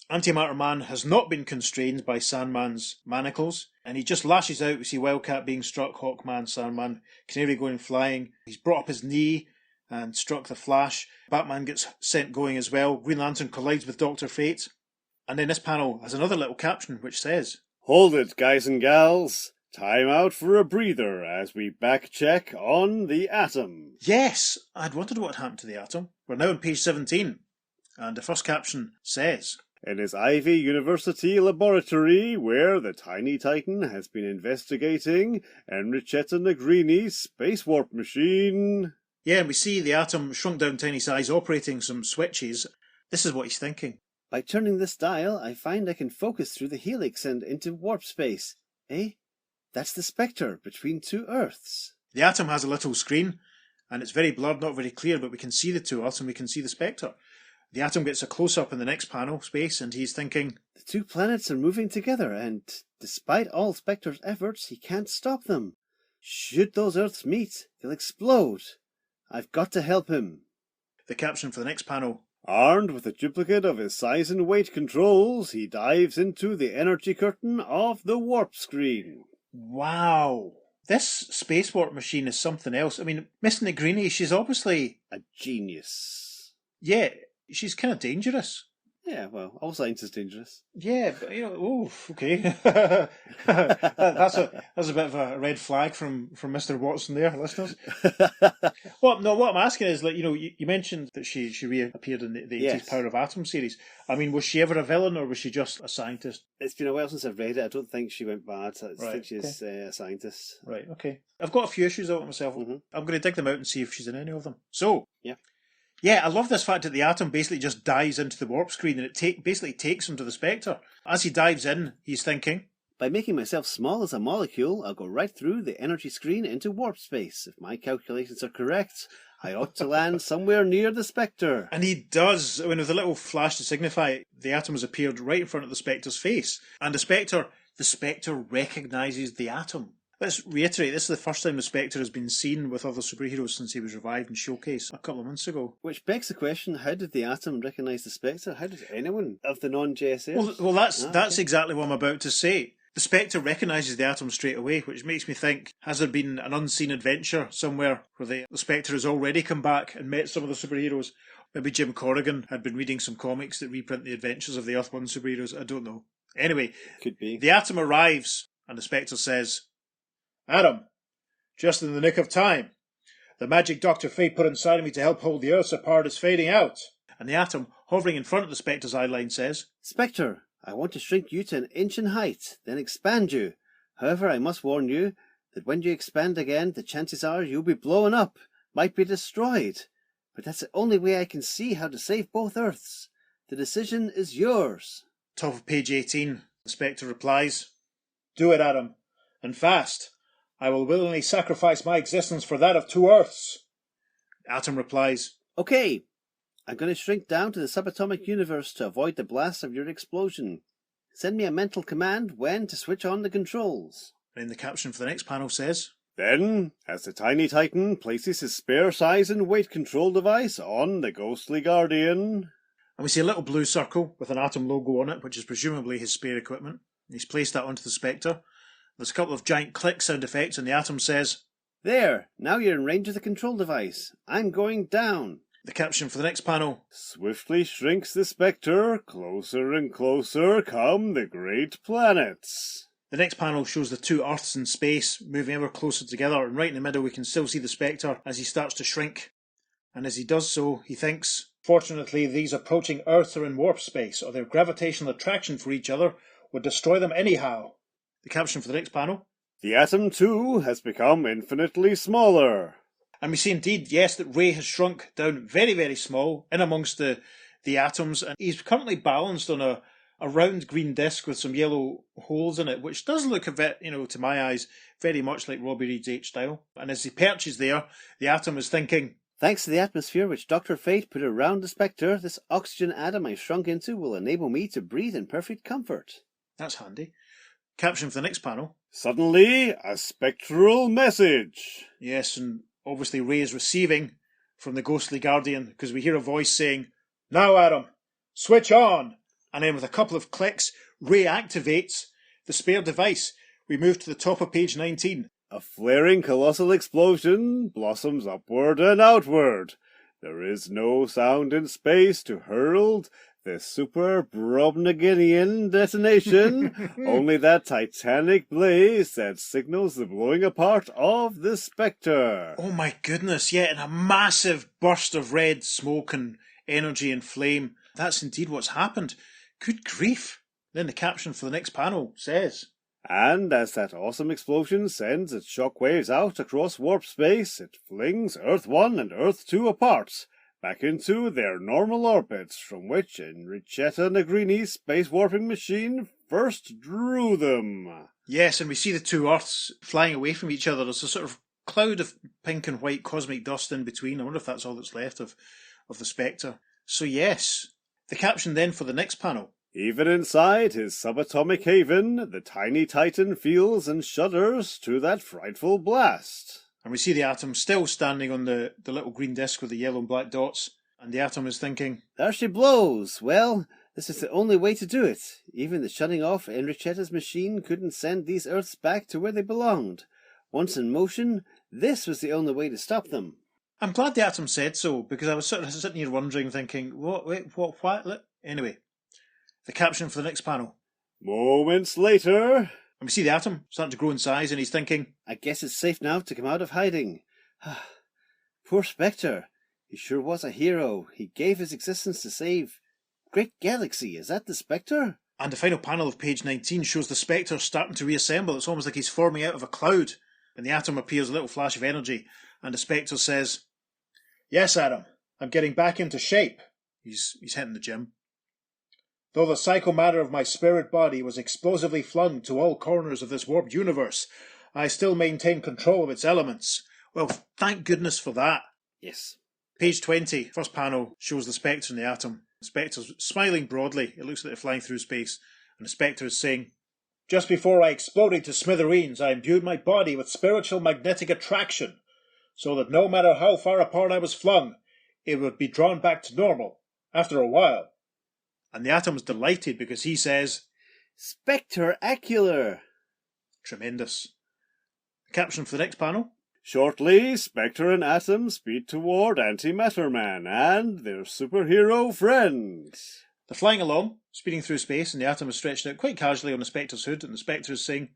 Antimatter Man has not been constrained by Sandman's manacles, and he just lashes out. We see Wildcat being struck, Hawkman, Sandman, Canary going flying. He's brought up his knee and struck the Flash. Batman gets sent going as well. Green Lantern collides with Dr. Fate. And then this panel has another little caption which says,
Hold it, guys and gals. Time out for a breather as we back-check on the Atom.
yes, I'd wondered what happened to the Atom. We're now on page 17. And the first caption says,
In his Ivy University laboratory, where the tiny titan has been investigating Enrichetta Negrini's space warp machine.
yeah, and we see the Atom shrunk down tiny size operating some switches. This is what he's thinking.
"By turning this dial, I find I can focus through the helix and into warp space. Eh? That's the Spectre between 2 Earths."
The Atom has a little screen, and it's very blurred, not very clear, but we can see the two Earths and we can see the Spectre. The Atom gets a close-up in the next panel, space, and he's thinking,
The two planets are moving together, and despite all Spectre's efforts, he can't stop them. Should those Earths meet, they'll explode. I've got to help him.
The caption for the next panel,
Armed with a duplicate of his size and weight controls, he dives into the energy curtain of the warp screen.
wow. This space warp machine is something else. I mean, Miss Negrini, she's obviously,
A genius.
yeah, she's kind of dangerous.
Yeah, well, all science is dangerous.
Yeah, but, okay. that's a bit of a red flag from Mr. Watson there, listeners. What I'm asking is, like, you mentioned that she reappeared in the 80s
Yes.
Power of Atom series. I mean, was she ever a villain or was she just a scientist?
It's been a while since I've read it. I don't think she went bad. I
Right,
think she's a scientist.
Right, okay. I've got a few issues out myself.
Mhm.
I'm going to dig them out and see if she's in any of them. So,
Yeah.
Yeah, I love this fact that the Atom basically just dives into the warp screen and it basically takes him to the Spectre. As he dives in, he's thinking,
By making myself small as a molecule, I'll go right through the energy screen into warp space. If my calculations are correct, I ought to land somewhere near the Spectre.
and he does. I mean, with a little flash to signify, the Atom has appeared right in front of the Spectre's face. And the Spectre recognises the Atom. Let's reiterate, this is the first time the Spectre has been seen with other superheroes since he was revived and showcased a couple of months ago.
Which begs the question, how did the Atom recognise the Spectre? How did anyone of the non-JSA?
Well, that's
okay.
exactly what I'm about to say. The Spectre recognises the Atom straight away, which makes me think, has there been an unseen adventure somewhere where the Spectre has already come back and met some of the superheroes? Maybe Jim Corrigan had been reading some comics that reprint the adventures of the Earth 1 superheroes. I don't know. Anyway,
Could be.
the Atom arrives and the Spectre says, Atom, just in the nick of time. The magic Dr. Fate put inside of me to help hold the Earths apart is fading out. And the Atom, hovering in front of the Spectre's eyeline, says,
Spectre, I want to shrink you to an inch in height, then expand you. However, I must warn you that when you expand again, the chances are you'll be blown up, might be destroyed. But that's the only way I can see how to save both Earths. The decision is yours.
Top of page 18, the Spectre replies, Do it, Atom, and fast. I will willingly sacrifice my existence for that of two Earths. Atom replies,
Okay, I'm going to shrink down to the subatomic universe to avoid the blast of your explosion. Send me a mental command when to switch on the controls.
and the caption for the next panel says,
Then, as the tiny titan places his spare size and weight control device on the ghostly Guardian,
and we see a little blue circle with an Atom logo on it, which is presumably his spare equipment. He's placed that onto the Spectre. There's a couple of giant click sound effects, and the Atom says,
There, now you're in range of the control device. I'm going down.
the caption for the next panel,
swiftly shrinks the Spectre. Closer and closer come the great planets.
the next panel shows the two Earths in space moving ever closer together, and right in the middle we can still see the Spectre as he starts to shrink. And as he does so, he thinks, Fortunately, these approaching Earths are in warp space, or their gravitational attraction for each other would destroy them anyhow. The caption for the next panel,
The atom, too, has become infinitely smaller.
and we see indeed, yes, that Ray has shrunk down very, very small in amongst the atoms, and he's currently balanced on a round green disc with some yellow holes in it, which does look a bit, to my eyes, very much like Robbie Reed's H-style. And as he perches there, the Atom is thinking,
Thanks to the atmosphere which Dr. Fate put around the Spectre, this oxygen atom I shrunk into will enable me to breathe in perfect comfort.
that's handy. Caption for the next panel,
Suddenly, a spectral message.
yes, and obviously Ray is receiving from the ghostly Guardian, because we hear a voice saying, Now, Atom, switch on! And then with a couple of clicks, Ray activates the spare device. We move to the top of page 19.
A flaring colossal explosion blossoms upward and outward. There is no sound in space to herald the super Brobdingnagian detonation, only that titanic blaze that signals the blowing apart of the Spectre.
Oh my goodness, yeah, and a massive burst of red smoke and energy and flame. That's indeed what's happened. Good grief. Then the caption for the next panel says,
And as that awesome explosion sends its shockwaves out across warp space, it flings Earth 1 and Earth 2 apart, back into their normal orbits from which Enrichetta Negrini's space warping machine first drew them.
Yes, and we see the two Earths flying away from each other. There's a sort of cloud of pink and white cosmic dust in between. I wonder if that's all that's left of the Spectre. So yes, the caption then for the next panel.
Even inside his subatomic haven, the tiny titan feels and shudders to that frightful blast.
And we see the Atom still standing on the little green disc with the yellow and black dots. And the Atom is thinking,
there she blows. Well, this is the only way to do it. Even the shutting off Enrichetta's machine couldn't send these Earths back to where they belonged. Once in motion, this was the only way to stop them.
I'm glad the Atom said so, because I was sort of sitting here wondering, thinking, what? Anyway, the caption for the next panel.
Moments later,
and we see the Atom starting to grow in size, and he's thinking,
I guess it's safe now to come out of hiding. Poor Spectre. He sure was a hero. He gave his existence to save Great Galaxy. Is that the Spectre?
And the final panel of page 19 shows the Spectre starting to reassemble. It's almost like he's forming out of a cloud. And the Atom appears a little flash of energy. And the Spectre says, yes, Atom, I'm getting back into shape. He's hitting the gym. Though the psychomatter of my spirit body was explosively flung to all corners of this warped universe, I still maintain control of its elements. Well, thank goodness for that.
Yes.
Page 20, first panel, shows the Spectre and the Atom. The Spectre's smiling broadly. It looks like they're flying through space. And the Spectre is saying, just before I exploded to smithereens, I imbued my body with spiritual magnetic attraction, so that no matter how far apart I was flung, it would be drawn back to normal, after a while. And the Atom is delighted because he says,
Spectacular!
Tremendous. The caption for the next panel.
Shortly, Spectre and Atom speed toward Antimatter Man and their superhero friends.
They're flying along, speeding through space, and the Atom is stretched out quite casually on the Spectre's hood, and the Spectre is saying,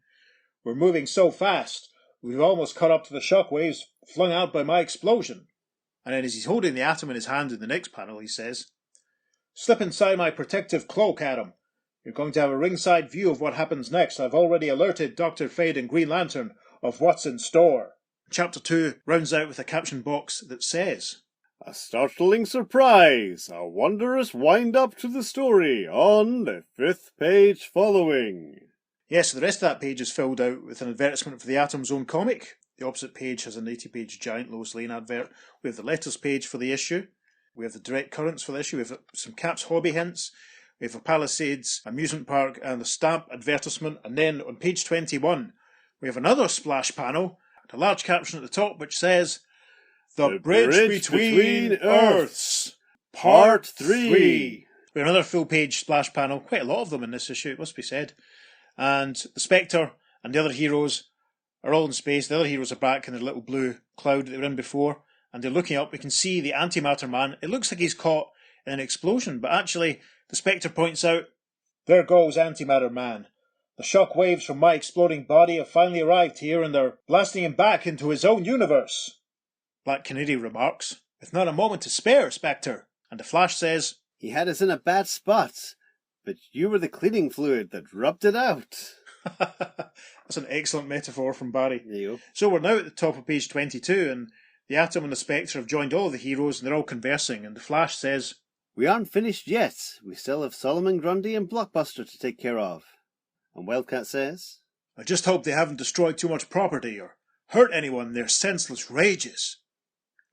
we're moving so fast, we've almost caught up to the shockwaves flung out by my explosion. And then as he's holding the Atom in his hand in the next panel, he says, slip inside my protective cloak, Atom. You're going to have a ringside view of what happens next. I've already alerted Dr. Fate and Green Lantern of what's in store. Chapter 2 rounds out with a caption box that says,
a startling surprise, a wondrous wind-up to the story on the 5th page following.
Yes, the rest of that page is filled out with an advertisement for the Atom's own comic. The opposite page has an 80-page giant Lois Lane advert. We have the letters page for the issue. We have the direct currents for the issue. We have some Caps hobby hints. We have a Palisades amusement park and the stamp advertisement. And then on page 21, we have another splash panel, a large caption at the top which says, The Bridge Between Earths, Part 3. We have another full-page splash panel, quite a lot of them in this issue, it must be said. And the Spectre and the other heroes are all in space. The other heroes are back in their little blue cloud that they were in before, and they're looking up. We can see the Antimatter Man. It looks like he's caught in an explosion, but actually the Spectre points out, there goes Antimatter Man. The shock waves from my exploding body have finally arrived here, and they're blasting him back into his own universe. Black Canary remarks, with not a moment to spare, Spectre. And the Flash says,
he had us in a bad spot, but you were the cleaning fluid that rubbed it out.
That's an excellent metaphor from Barry.
There you go.
So we're now at the top of page 22, and the Atom and the Spectre have joined all of the heroes, and they're all conversing, and the Flash says,
we aren't finished yet. We still have Solomon Grundy and Blockbuster to take care of. And Wildcat says,
I just hope they haven't destroyed too much property or hurt anyone in their senseless rages.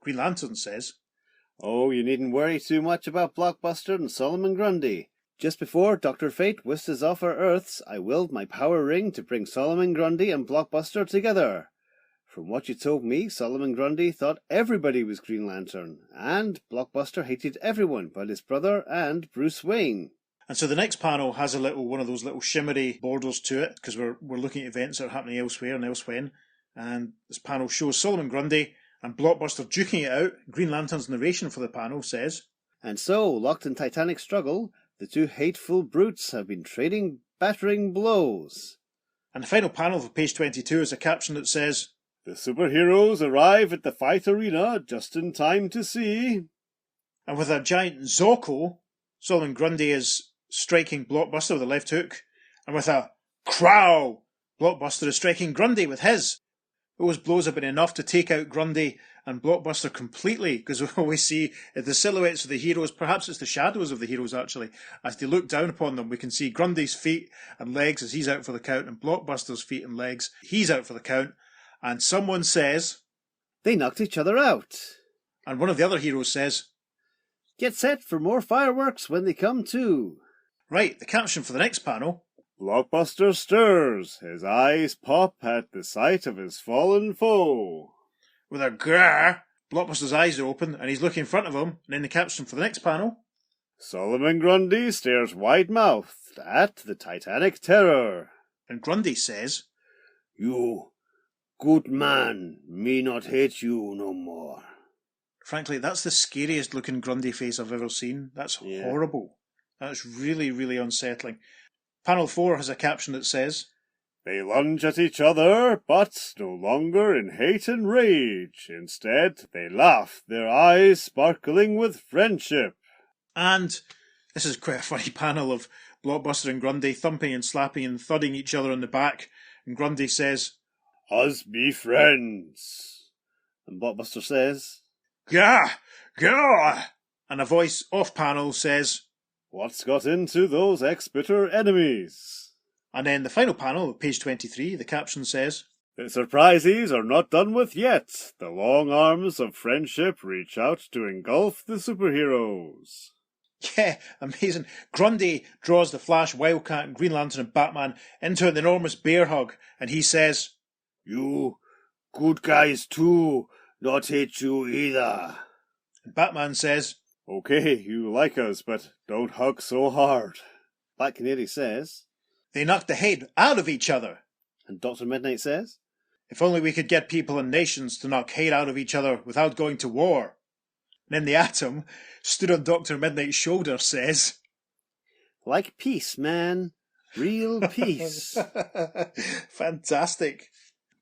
Green Lantern says,
oh, you needn't worry too much about Blockbuster and Solomon Grundy. Just before Dr. Fate whisked us off our Earths, I willed my power ring to bring Solomon Grundy and Blockbuster together. From what you told me, Solomon Grundy thought everybody was Green Lantern, and Blockbuster hated everyone but his brother and Bruce Wayne.
And so the next panel has one of those little shimmery borders to it, because we're looking at events that are happening elsewhere and elsewhen. And this panel shows Solomon Grundy and Blockbuster duking it out. Green Lantern's narration for the panel says,
and so, locked in titanic struggle, the two hateful brutes have been trading battering blows.
And the final panel for page 22 is a caption that says,
the superheroes arrive at the fight arena just in time to see.
And with a giant Zoko, Solomon Grundy is striking Blockbuster with a left hook, and with a crow, Blockbuster is striking Grundy with his. Those blows have been enough to take out Grundy and Blockbuster completely, because we always see the silhouettes of the heroes, perhaps it's the shadows of the heroes actually, as they look down upon them, we can see Grundy's feet and legs as he's out for the count, and Blockbuster's feet and legs, he's out for the count, and someone says,
They knocked each other out.
And one of the other heroes says,
Get set for more fireworks when they come to.
Right, the caption for the next panel.
Blockbuster stirs. His eyes pop at the sight of his fallen foe.
With a grrr, Blockbuster's eyes are open and he's looking in front of him. And in the caption for the next panel,
Solomon Grundy stares wide-mouthed at the Titanic terror.
and Grundy says,
You, good man, me not hate you no more.
Frankly, that's the scariest looking Grundy face I've ever seen. That's horrible. That's really, really unsettling. Panel 4 has a caption that says,
They lunge at each other, but no longer in hate and rage. Instead, they laugh, their eyes sparkling with friendship.
and this is quite a funny panel of Blockbuster and Grundy thumping and slapping and thudding each other on the back. And Grundy says,
Us be friends.
And Blockbuster says,
Gah! Gah! And a voice off panel says,
What's got into those ex-bitter enemies?
and then the final panel, page 23, the caption says,
The surprises are not done with yet. The long arms of friendship reach out to engulf the superheroes.
yeah, amazing. Grundy draws the Flash, Wildcat, Green Lantern and Batman into an enormous bear hug, and he says,
You, good guys too, not hate you either.
and Batman says,
Okay, you like us, but don't hug so hard.
Black Canary says,
They knocked the head out of each other.
and Dr. Midnight says,
If only we could get people and nations to knock hate out of each other without going to war. And then the Atom, stood on Dr. Midnight's shoulder, says,
Like peace, man. Real peace.
Fantastic.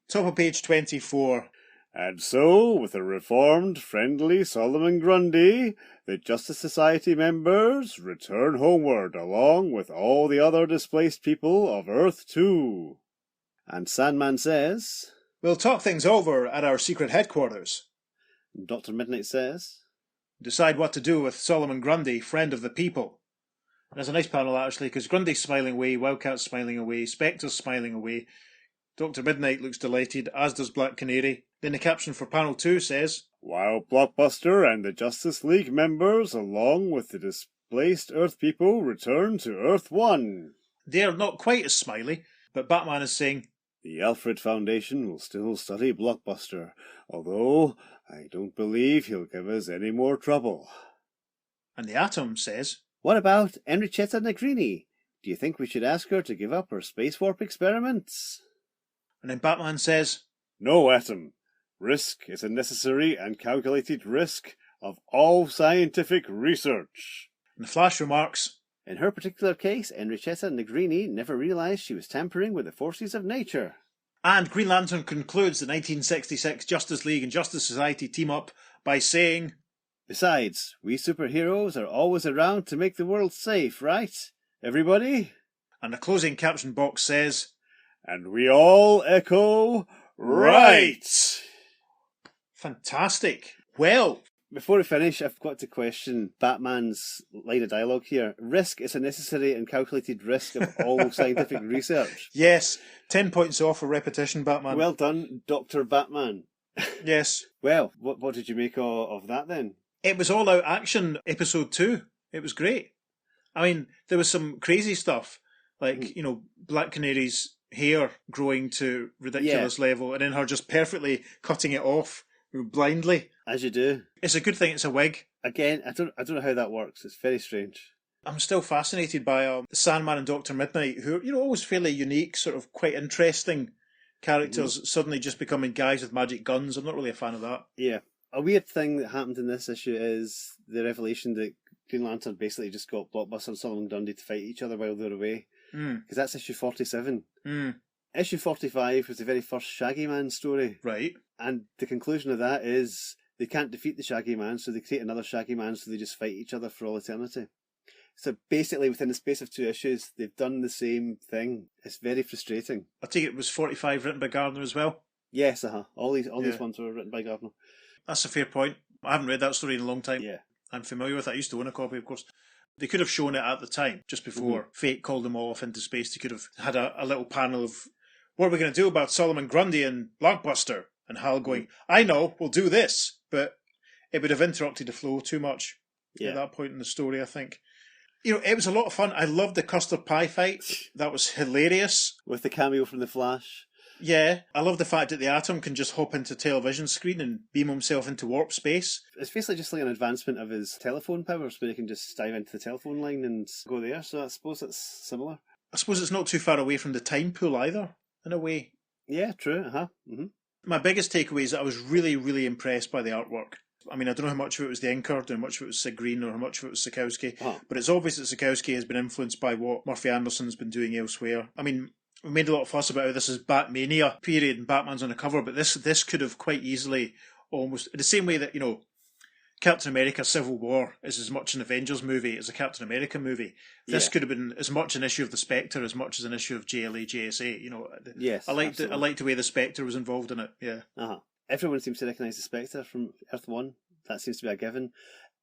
Top of page 24.
And so, with a reformed, friendly Solomon Grundy, the Justice Society members return homeward along with all the other displaced people of Earth 2.
And Sandman says,
We'll talk things over at our secret headquarters.
and Dr. Midnight says,
Decide what to do with Solomon Grundy, friend of the people. And there's a nice panel, actually, because Grundy's smiling away, Wildcat's smiling away, Spectre's smiling away. Dr. Midnight looks delighted, as does Black Canary. Then the caption for panel 2 says,
While Blockbuster and the Justice League members, along with the displaced Earth people, return to Earth 1.
They're not quite as smiley, but Batman is saying,
The Alfred Foundation will still study Blockbuster, although I don't believe he'll give us any more trouble.
and the Atom says,
What about Enrichetta Negrini? Do you think we should ask her to give up her space warp experiments?
and then Batman says,
No, Atom. Risk is a necessary and calculated risk of all scientific research.
and the Flash remarks,
In her particular case, Enrichetta Negrini never realized she was tampering with the forces of nature.
and Green Lantern concludes the 1966 Justice League and Justice Society team up by saying,
Besides, we superheroes are always around to make the world safe, right? Everybody?
and the closing caption box says,
And we all echo, right!
Fantastic. Well,
Before we finish, I've got to question Batman's line of dialogue here. Risk is a necessary and calculated risk of all scientific research.
yes, 10 points off for repetition, Batman.
Well done, Dr. Batman.
yes,
Well, what did you make of that then?
it was all out action, episode 2. It was great. I mean, there was some crazy stuff, like, Black Canary's hair growing to ridiculous level, and then her just perfectly cutting it off blindly.
As you do.
It's a good thing it's a wig.
Again, I don't know how that works. It's very strange.
I'm still fascinated by Sandman and Dr. Midnight, who are, always fairly unique, sort of quite interesting characters, suddenly just becoming guys with magic guns. I'm not really a fan of that.
Yeah. A weird thing that happened in this issue is the revelation that Green Lantern basically just got Blockbuster and Solomon Grundy to fight each other while they're away. Because that's issue 47. Issue 45 was the very first Shaggy Man story.
Right.
And the conclusion of that is they can't defeat the Shaggy Man, so they create another Shaggy Man, so they just fight each other for all eternity. So basically, within the space of 2 issues, they've done the same thing. It's very frustrating.
I think it was 45 written by Gardner as well.
Yes, All these ones were written by Gardner.
That's a fair point. I haven't read that story in a long time.
Yeah.
I'm familiar with it. I used to own a copy, of course. They could have shown it at the time, just before Fate called them all off into space. They could have had a little panel of, what are we going to do about Solomon Grundy and Blockbuster? and Hal going, I know, we'll do this, but it would have interrupted the flow too much at that point in the story, I think. It was a lot of fun. I loved the custard pie fight. That was hilarious.
With the cameo from The Flash.
Yeah, I love the fact that the Atom can just hop into a television screen and beam himself into warp space.
It's basically just like an advancement of his telephone powers, where he can just dive into the telephone line and go there, so I suppose it's similar.
I suppose it's not too far away from the time pool either, in a way.
Yeah, true, Mm-hmm.
My biggest takeaway is that I was really, really impressed by the artwork. I mean, I don't know how much of it was the inker, how much of it was Sig Green, or how much of it was Sikowski, but it's obvious that Sikowski has been influenced by what Murphy Anderson's been doing elsewhere. I mean, we made a lot of fuss about how this is Batmania period and Batman's on the cover, but this could have quite easily almost, in the same way that, Captain America Civil War is as much an Avengers movie as a Captain America movie. This could have been as much an issue of the Spectre as much as an issue of JLA, JSA.
Yes,
I liked the way the Spectre was involved in it, yeah.
Everyone seems to recognise the Spectre from Earth 1. That seems to be a given.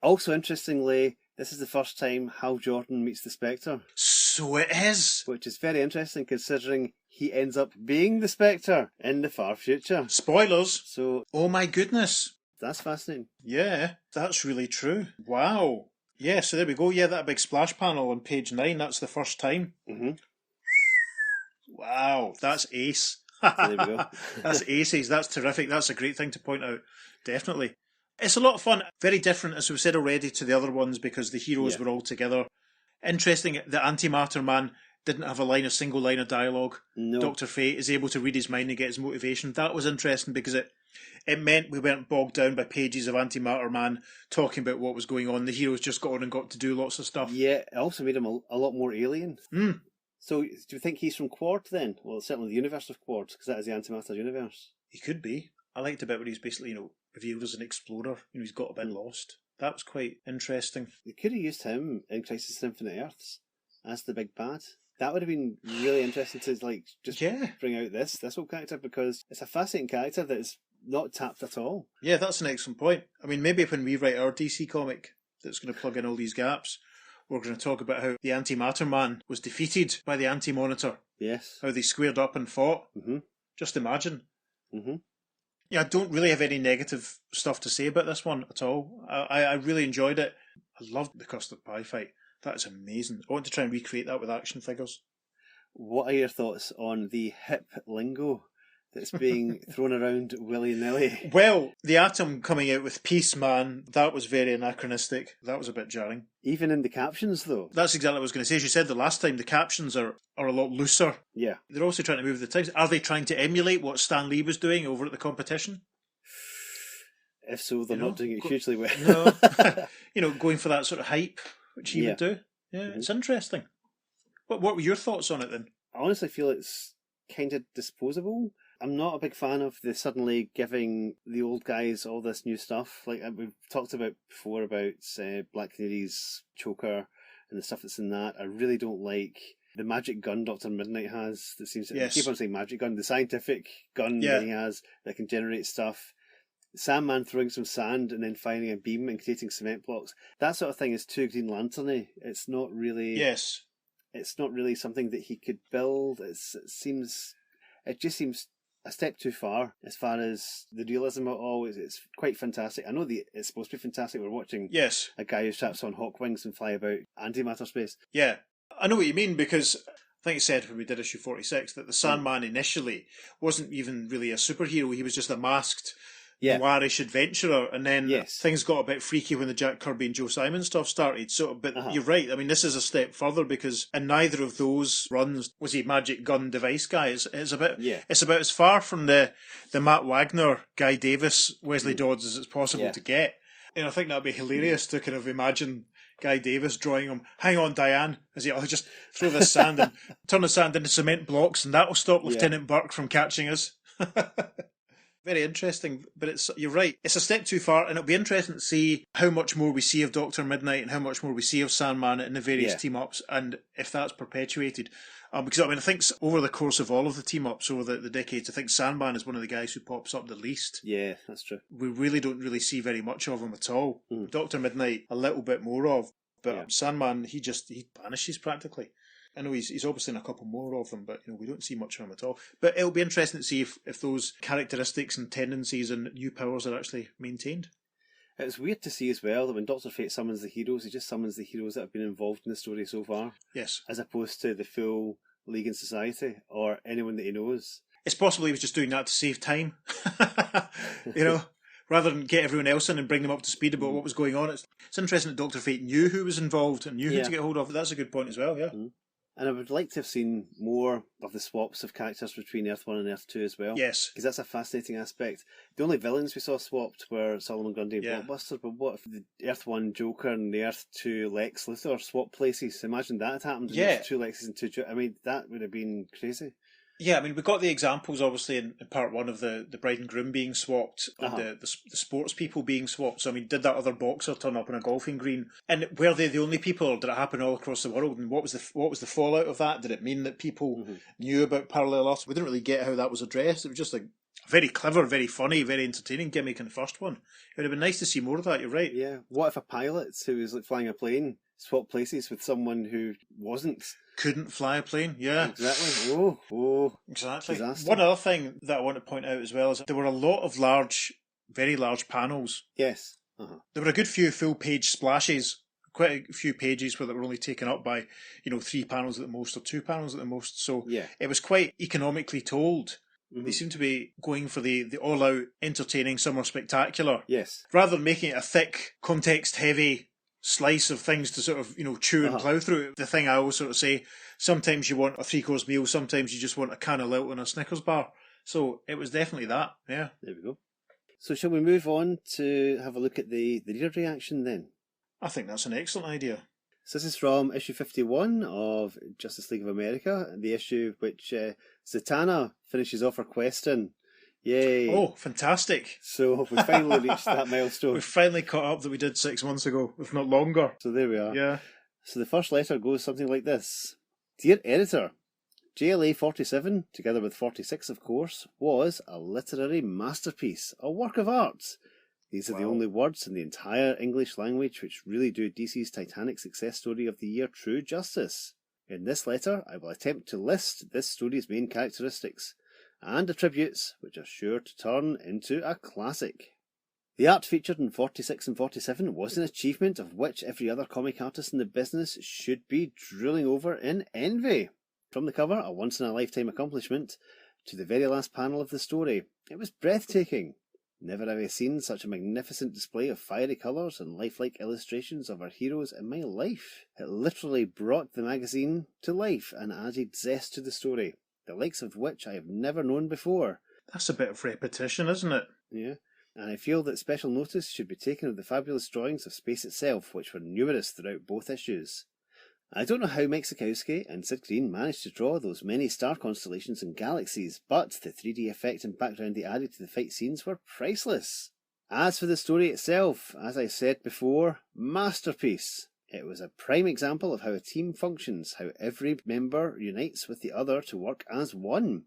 Also, interestingly, this is the first time Hal Jordan meets the Spectre.
So it is!
Which is very interesting, considering he ends up being the Spectre in the far future.
Spoilers!
So,
oh my goodness!
That's fascinating.
Yeah, that's really true. Wow. Yeah, so there we go. Yeah, that big splash panel on page 9, that's the first time.
Mm-hmm.
Wow, that's ace.
So there we go.
That's aces. That's terrific. That's a great thing to point out. Definitely. It's a lot of fun. Very different, as we've said already, to the other ones because the heroes were all together. Interesting, the Antimatter Man didn't have a single line of dialogue.
No.
Dr. Fate is able to read his mind and get his motivation. That was interesting because it meant we weren't bogged down by pages of Antimatter Man talking about what was going on. The heroes just got on and got to do lots of stuff.
Yeah, it also made him a lot more alien.
Mm.
So, do you think he's from Quard then? Well, certainly the universe of Quard, because that is the Antimatter universe.
He could be. I liked the bit where he's basically, revealed as an explorer. He's got a bit lost. That was quite interesting.
They could have used him in Crisis on Infinite Earths as the big bad. That would have been really interesting to bring out this whole character, because it's a fascinating character that is not tapped at all.
Yeah, that's an excellent point. I mean, maybe when we write our DC comic that's going to plug in all these gaps, we're going to talk about how the Antimatter Man was defeated by the Anti-Monitor.
Yes.
How they squared up and fought.
Mm-hmm.
Just imagine.
Mm-hmm.
Yeah, I don't really have any negative stuff to say about this one at all. I really enjoyed it. I loved the custard pie fight. That is amazing. I want to try and recreate that with action figures.
What are your thoughts on the hip lingo that's being thrown around willy-nilly?
Well, the Atom coming out with Peace Man, that was very anachronistic. That was a bit jarring.
Even in the captions, though.
That's exactly what I was going to say. As you said the last time, the captions are a lot looser.
Yeah.
They're also trying to move the times. Are they trying to emulate what Stan Lee was doing over at the competition?
If so, they're not doing it hugely well.
No. Going for that sort of hype, which he would do. Yeah, It's interesting. What were your thoughts on it then?
I honestly feel it's kind of disposable. I'm not a big fan of the suddenly giving the old guys all this new stuff. Like we've talked about before about Black Canary's choker and the stuff that's in that. I really don't like the magic gun Dr. Midnight has that seems to keep on saying magic gun, the scientific gun that he has that can generate stuff. Sandman throwing some sand and then firing a beam and creating cement blocks. That sort of thing is too Green Lantern-y. It's not really.
Yes.
It's not really something that he could build. It just seems a step too far as the realism of it all. It's quite fantastic. I know it's supposed to be fantastic. We're watching a guy who straps on hawk wings and fly about antimatter space.
Yeah, I know what you mean, because I think it said when we did issue 46 that the Sandman initially wasn't even really a superhero. He was just a masked noirish adventurer, and then things got a bit freaky when the Jack Kirby and Joe Simon stuff started. So, but you're right. I mean, this is a step further, because in neither of those runs was he magic gun device guy. It's about as far from the Matt Wagner, Guy Davis, Wesley Dodds as it's possible to get. And I think that'd be hilarious to kind of imagine Guy Davis drawing him. Hang on, Diane, as I'll just throw this sand and turn the sand into cement blocks, and that'll stop Lieutenant Burke from catching us. Very interesting, but you're right. It's a step too far, and it'll be interesting to see how much more we see of Dr. Midnight and how much more we see of Sandman in the various team-ups, and if that's perpetuated. Because I think over the course of all of the team-ups over the decades, I think Sandman is one of the guys who pops up the least.
Yeah, that's true.
We really don't see very much of him at all. Dr. Midnight, a little bit more of, but Sandman, he vanishes practically. I know he's obviously in a couple more of them, but we don't see much of him at all. But it'll be interesting to see if those characteristics and tendencies and new powers are actually maintained.
It's weird to see as well that when Dr. Fate summons the heroes, he just summons the heroes that have been involved in the story so far.
Yes.
As opposed to the full League and Society or anyone that he knows.
It's possible he was just doing that to save time. Rather than get everyone else in and bring them up to speed about what was going on. It's interesting that Dr. Fate knew who was involved and knew who to get hold of. That's a good point as well, yeah.
And I would like to have seen more of the swaps of characters between Earth 1 and Earth 2 as well.
Yes.
Because that's a fascinating aspect. The only villains we saw swapped were Solomon Grundy and Blockbuster, but what if the Earth 1 Joker and the Earth 2 Lex Luthor swapped places? Imagine that had happened.
Yeah.
Two Lexes and two Jokers. I mean, that would have been crazy.
Yeah, I mean, we got the examples, obviously, in part one of the bride and groom being swapped and the sports people being swapped. So, I mean, did that other boxer turn up on a golfing green? And were they the only people, or did it happen all across the world? And what was the fallout of that? Did it mean that people knew about parallel Earths? We didn't really get how that was addressed. It was just a very clever, very funny, very entertaining gimmick in the first one. It would have been nice to see more of that, you're right.
Yeah. What if a pilot who was flying a plane swapped places with someone who wasn't?
Couldn't fly a plane, yeah.
Exactly. Oh.
Exactly.
Disaster.
One other thing that I want to point out as well is there were a lot of very large panels.
Yes.
There were a good few full-page splashes, quite a few pages where they were only taken up by, 3 panels at the most or 2 panels at the most. So it was quite economically told. They seem to be going for the all-out, entertaining, summer spectacular.
Yes.
Rather than making it a thick, context-heavy slice of things to sort of, chew and plough through. The thing I always sort of say, sometimes you want a 3-course meal, sometimes you just want a can of Lilt and a Snickers bar. So it was definitely that, yeah.
There we go. So shall we move on to have a look at the reader reaction then?
I think that's an excellent idea.
So this is from issue 51 of Justice League of America, the issue which Zatanna finishes off her question. Yay.
Oh, fantastic.
So we finally reached that milestone.
We've finally caught up that we did 6 months ago, if not longer.
So there we are.
Yeah.
So the first letter goes something like this. Dear Editor, JLA 47, together with 46 of course, was a literary masterpiece, a work of art. These are the only words in the entire English language which really do DC's titanic success story of the year true justice. In this letter, I will attempt to list this story's main characteristics and attributes which are sure to turn into a classic. The art featured in 46 and 47 was an achievement of which every other comic artist in the business should be drooling over in envy. From the cover, a once-in-a-lifetime accomplishment, to the very last panel of the story, it was breathtaking. Never have I seen such a magnificent display of fiery colours and lifelike illustrations of our heroes in my life. It literally brought the magazine to life and added zest to the story, the likes of which I have never known before.
That's a bit of repetition, isn't it?
Yeah. And I feel that special notice should be taken of the fabulous drawings of space itself, which were numerous throughout both issues. I don't know how Mike Sekowsky and Sid Green managed to draw those many star constellations and galaxies, but the 3D effect and background they added to the fight scenes were priceless. As for the story itself, as I said before, masterpiece. It was a prime example of how a team functions, how every member unites with the other to work as one.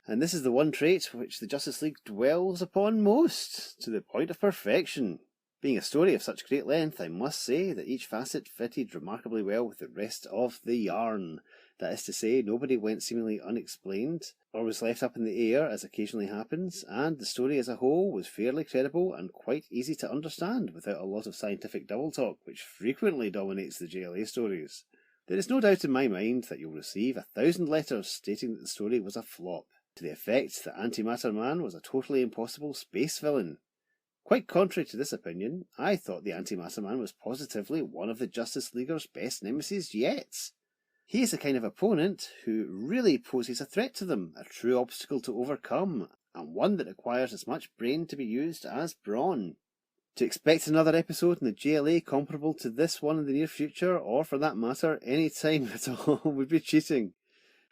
And this is the one trait which the Justice League dwells upon most, to the point of perfection. Being a story of such great length, I must say that each facet fitted remarkably well with the rest of the yarn. That is to say, nobody went seemingly unexplained, or was left up in the air, as occasionally happens, and the story as a whole was fairly credible and quite easy to understand without a lot of scientific double talk, which frequently dominates the JLA stories. There is no doubt in my mind that you'll receive 1,000 letters stating that the story was a flop, to the effect that Antimatter Man was a totally impossible space villain. Quite contrary to this opinion, I thought the Antimatter Man was positively one of the Justice Leaguers' best nemesis yet. He is the kind of opponent who really poses a threat to them, a true obstacle to overcome, and one that requires as much brain to be used as brawn. To expect another episode in the JLA comparable to this one in the near future, or for that matter, any time at all, would be cheating.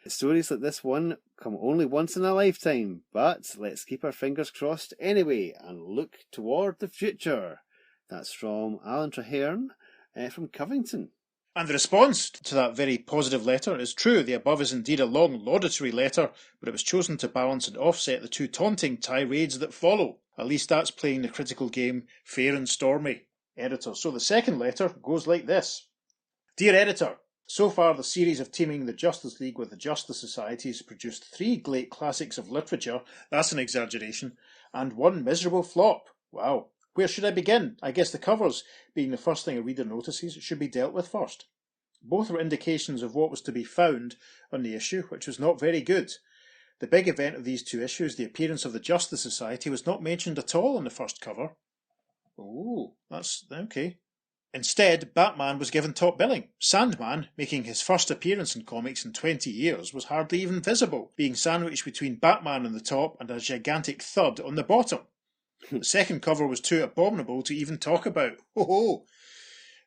Stories like this one come only once in a lifetime, but let's keep our fingers crossed anyway and look toward the future. That's from Alan Traherne from Covington.
And the response to that very positive letter is true. The above is indeed a long, laudatory letter, but it was chosen to balance and offset the two taunting tirades that follow. At least that's playing the critical game fair and stormy. Editor. So the second letter goes like this. Dear Editor, So far, the series of teaming the Justice League with the Justice Society has produced 3 great classics of literature, that's an exaggeration, and 1 miserable flop. Wow. Where should I begin? I guess the covers, being the first thing a reader notices, should be dealt with first. Both were indications of what was to be found on the issue, which was not very good. The big event of these 2 issues, the appearance of the Justice Society, was not mentioned at all on the first cover. Oh, that's okay. Instead, Batman was given top billing. Sandman, making his first appearance in comics in 20 years, was hardly even visible, being sandwiched between Batman on the top and a gigantic thud on the bottom. The second cover was too abominable to even talk about. Ho ho!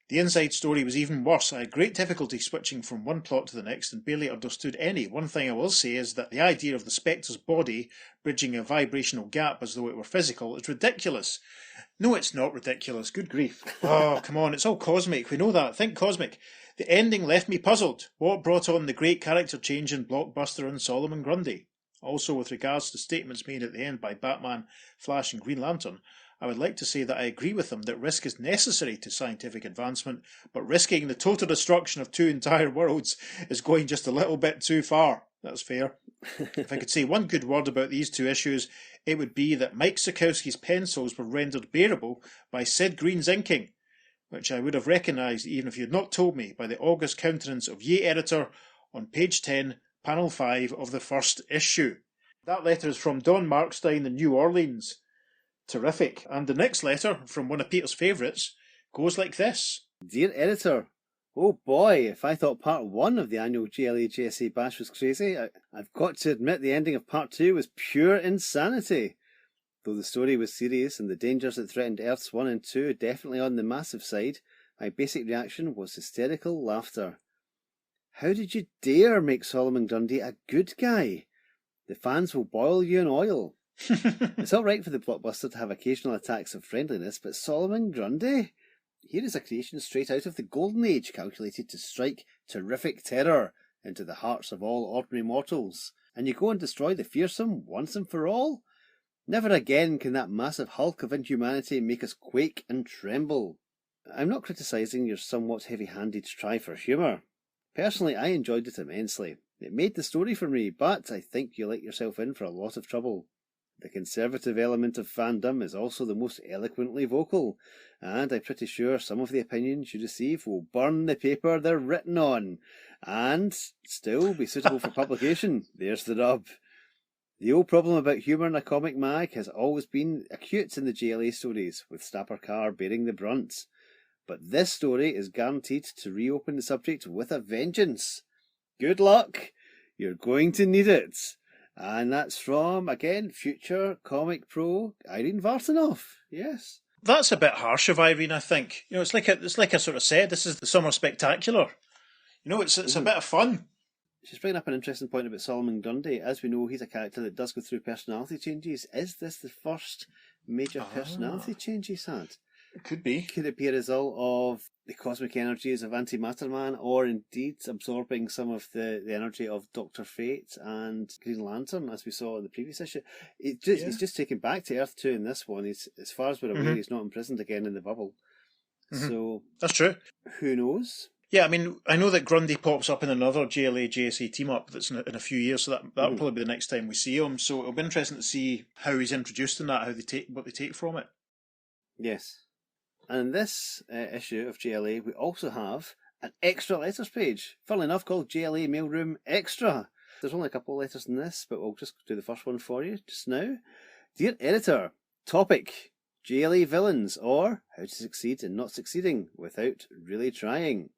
The inside story was even worse. I had great difficulty switching from one plot to the next and barely understood any. One thing I will say is that the idea of the Spectre's body bridging a vibrational gap as though it were physical is ridiculous. No, it's not ridiculous. Good grief. Oh, come on, it's all cosmic. We know that. Think cosmic. The ending left me puzzled. What brought on the great character change in Blockbuster and Solomon Grundy? Also, with regards to statements made at the end by Batman, Flash and Green Lantern, I would like to say that I agree with them that risk is necessary to scientific advancement, but risking the total destruction of 2 entire worlds is going just a little bit too far. That's fair. If I could say one good word about these 2 issues, it would be that Mike Sikowski's pencils were rendered bearable by Sid Green's inking, which I would have recognised even if you had not told me by the august countenance of Ye Editor on page 10, panel 5 of the first issue. That letter is from Don Markstein in New Orleans. Terrific. And the next letter, from one of Peter's favourites, goes like this.
Dear Editor, oh boy, if I thought part 1 of the annual JLA JSA bash was crazy, I've got to admit the ending of part 2 was pure insanity. Though the story was serious and the dangers that threatened Earths 1 and 2 definitely on the massive side, my basic reaction was hysterical laughter. How did you dare make Solomon Grundy a good guy? The fans will boil you in oil. It's all right for the Blockbuster to have occasional attacks of friendliness, but Solomon Grundy? Here is a creation straight out of the Golden Age, calculated to strike terrific terror into the hearts of all ordinary mortals. And you go and destroy the fearsome once and for all? Never again can that massive hulk of inhumanity make us quake and tremble. I'm not criticising your somewhat heavy-handed try for humour. Personally, I enjoyed it immensely. It made the story for me, but I think you let yourself in for a lot of trouble. The conservative element of fandom is also the most eloquently vocal, and I'm pretty sure some of the opinions you receive will burn the paper they're written on, and still be suitable for publication. There's the rub. The old problem about humour in a comic mag has always been acute in the JLA stories, with Stapper Carr bearing the brunt. But this story is guaranteed to reopen the subject with a vengeance. Good luck! You're going to need it. And that's from, again, future comic pro Irene Vartanov. Yes.
That's a bit harsh of Irene, I think. You know, it's like I sort of said, this is the summer spectacular. You know, it's a bit of fun.
She's bringing up an interesting point about Solomon Grundy. As we know, he's a character that does go through personality changes. Is this the first major personality change he's had?
It could be.
Could it be a result of the cosmic energies of Antimatter Man, or indeed absorbing some of the energy of Dr. Fate and Green Lantern, as we saw in the previous issue? He's just taken back to Earth 2 in this one. He's, as far as we're aware, he's not imprisoned again in the bubble. So
that's true.
Who knows?
Yeah, I mean, I know that Grundy pops up in another JLA JSA team-up that's in a few years, so that'll probably be the next time we see him. So it'll be interesting to see how he's introduced in that, what they take from it.
Yes. And in this issue of JLA, we also have an extra letters page, funnily enough called JLA Mailroom Extra. There's only a couple of letters in this, but we'll just do the first one for you just now. Dear Editor, topic, JLA villains, or how to succeed in not succeeding without really trying.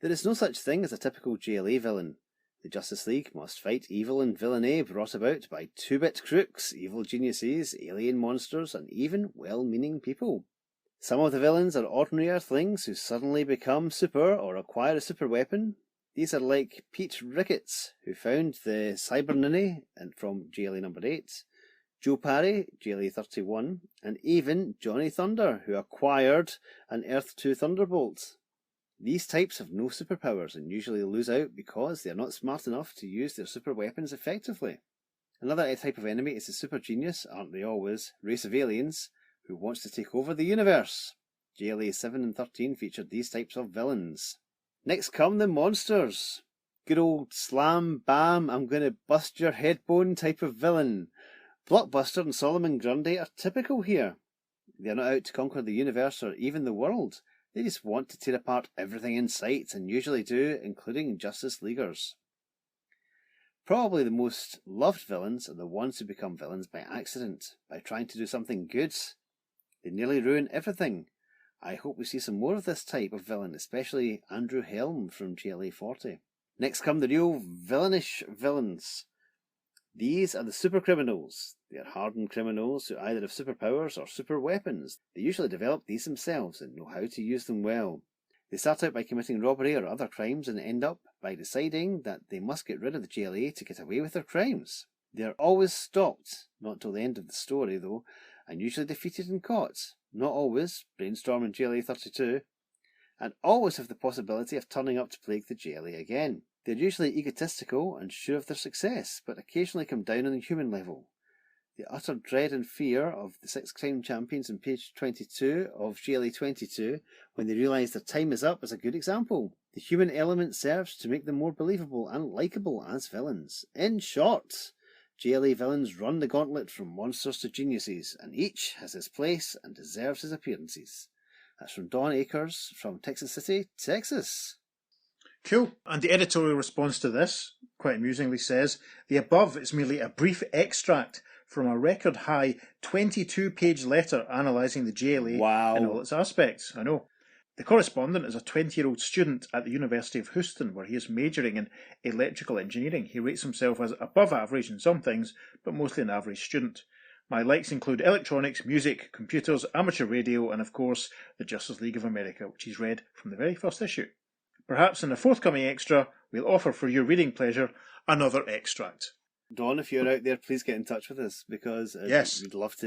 There is no such thing as a typical JLA villain. The Justice League must fight evil and villainy brought about by two-bit crooks, evil geniuses, alien monsters, and even well-meaning people. Some of the villains are ordinary Earthlings who suddenly become super or acquire a super weapon. These are like Pete Ricketts, who found the Cyber Ninny from JLA number 8, Joe Parry, JLA 31, and even Johnny Thunder, who acquired an Earth 2 Thunderbolt. These types have no superpowers and usually lose out because they are not smart enough to use their super weapons effectively. Another type of enemy is the super genius, aren't they always, race of aliens, who wants to take over the universe. JLA 7 and 13 featured these types of villains. Next come the monsters. Good old slam, bam, I'm going to bust your head bone type of villain. Blockbuster and Solomon Grundy are typical here. They're not out to conquer the universe or even the world. They just want to tear apart everything in sight, and usually do, including Justice Leaguers. Probably the most loved villains are the ones who become villains by accident, by trying to do something good. They nearly ruin everything. I hope we see some more of this type of villain, especially Andrew Helm from JLA 40. Next come the real villainish villains. These are the super criminals. They are hardened criminals who either have superpowers or super weapons. They usually develop these themselves and know how to use them well. They start out by committing robbery or other crimes and end up by deciding that they must get rid of the JLA to get away with their crimes. They are always stopped, not till the end of the story though, and usually defeated and caught. Not always, brainstorm in JLA 32, and always have the possibility of turning up to plague the JLA again. They're usually egotistical and sure of their success, but occasionally come down on the human level. The utter dread and fear of the 6 crime champions on page 22 of JLA 22 when they realise their time is up is a good example. The human element serves to make them more believable and likeable as villains. In short, JLA villains run the gauntlet from monsters to geniuses, and each has his place and deserves his appearances. That's from Don Akers from Texas City, Texas.
Cool. And the editorial response to this, quite amusingly, says, the above is merely a brief extract from a record-high 22-page letter analysing the JLA in all its aspects. I know. The correspondent is a 20-year-old student at the University of Houston, where he is majoring in electrical engineering. He rates himself as above average in some things, but mostly an average student. My likes include electronics, music, computers, amateur radio, and of course, the Justice League of America, which he's read from the very first issue. Perhaps in a forthcoming extra, we'll offer for your reading pleasure another extract.
Don, if you're out there, please get in touch with us, because
yes,
we'd love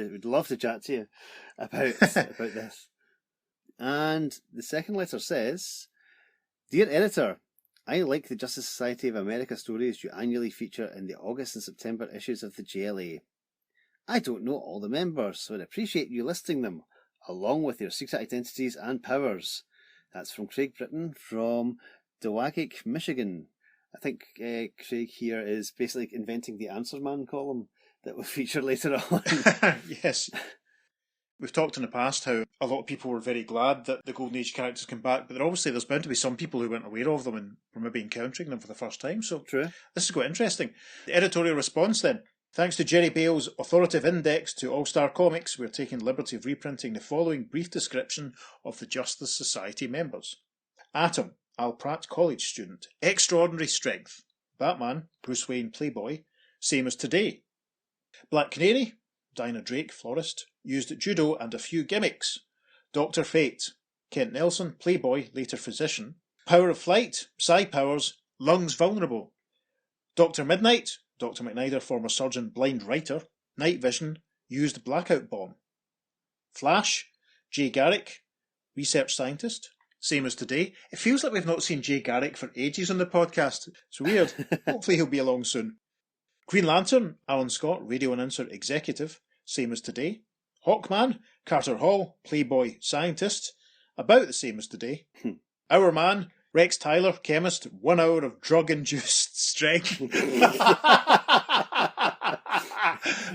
to chat to you about this. And the second letter says, Dear Editor, I like the Justice Society of America stories you annually feature in the August and September issues of the JLA. I don't know all the members, so I'd appreciate you listing them, along with their secret identities and powers. That's from Craig Britton from Dowagiac, Michigan. I think Craig here is basically inventing the Answer Man column that will feature later on.
Yes. We've talked in the past how a lot of people were very glad that the Golden Age characters come back, but obviously there's bound to be some people who weren't aware of them and were maybe encountering them for the first time. So
True.
This is quite interesting. The editorial response then. Thanks to Jerry Bale's authoritative index to All-Star Comics, we're taking the liberty of reprinting the following brief description of the Justice Society members. Atom, Al Pratt College student, extraordinary strength. Batman, Bruce Wayne Playboy, same as today. Black Canary, Dinah Drake, florist, used judo and a few gimmicks. Dr. Fate, Kent Nelson, Playboy, later physician. Power of flight, psi powers, lungs vulnerable. Dr. Midnight, Dr. McNider, former surgeon, blind writer. Night vision, used blackout bomb. Flash, Jay Garrick, research scientist, same as today. It feels like we've not seen Jay Garrick for ages on the podcast. It's weird. Hopefully he'll be along soon. Green Lantern, Alan Scott, radio announcer, executive, same as today. Hawkman, Carter Hall, Playboy, scientist, about the same as today. Our Man, Rex Tyler, chemist, 1 hour of drug-induced strength.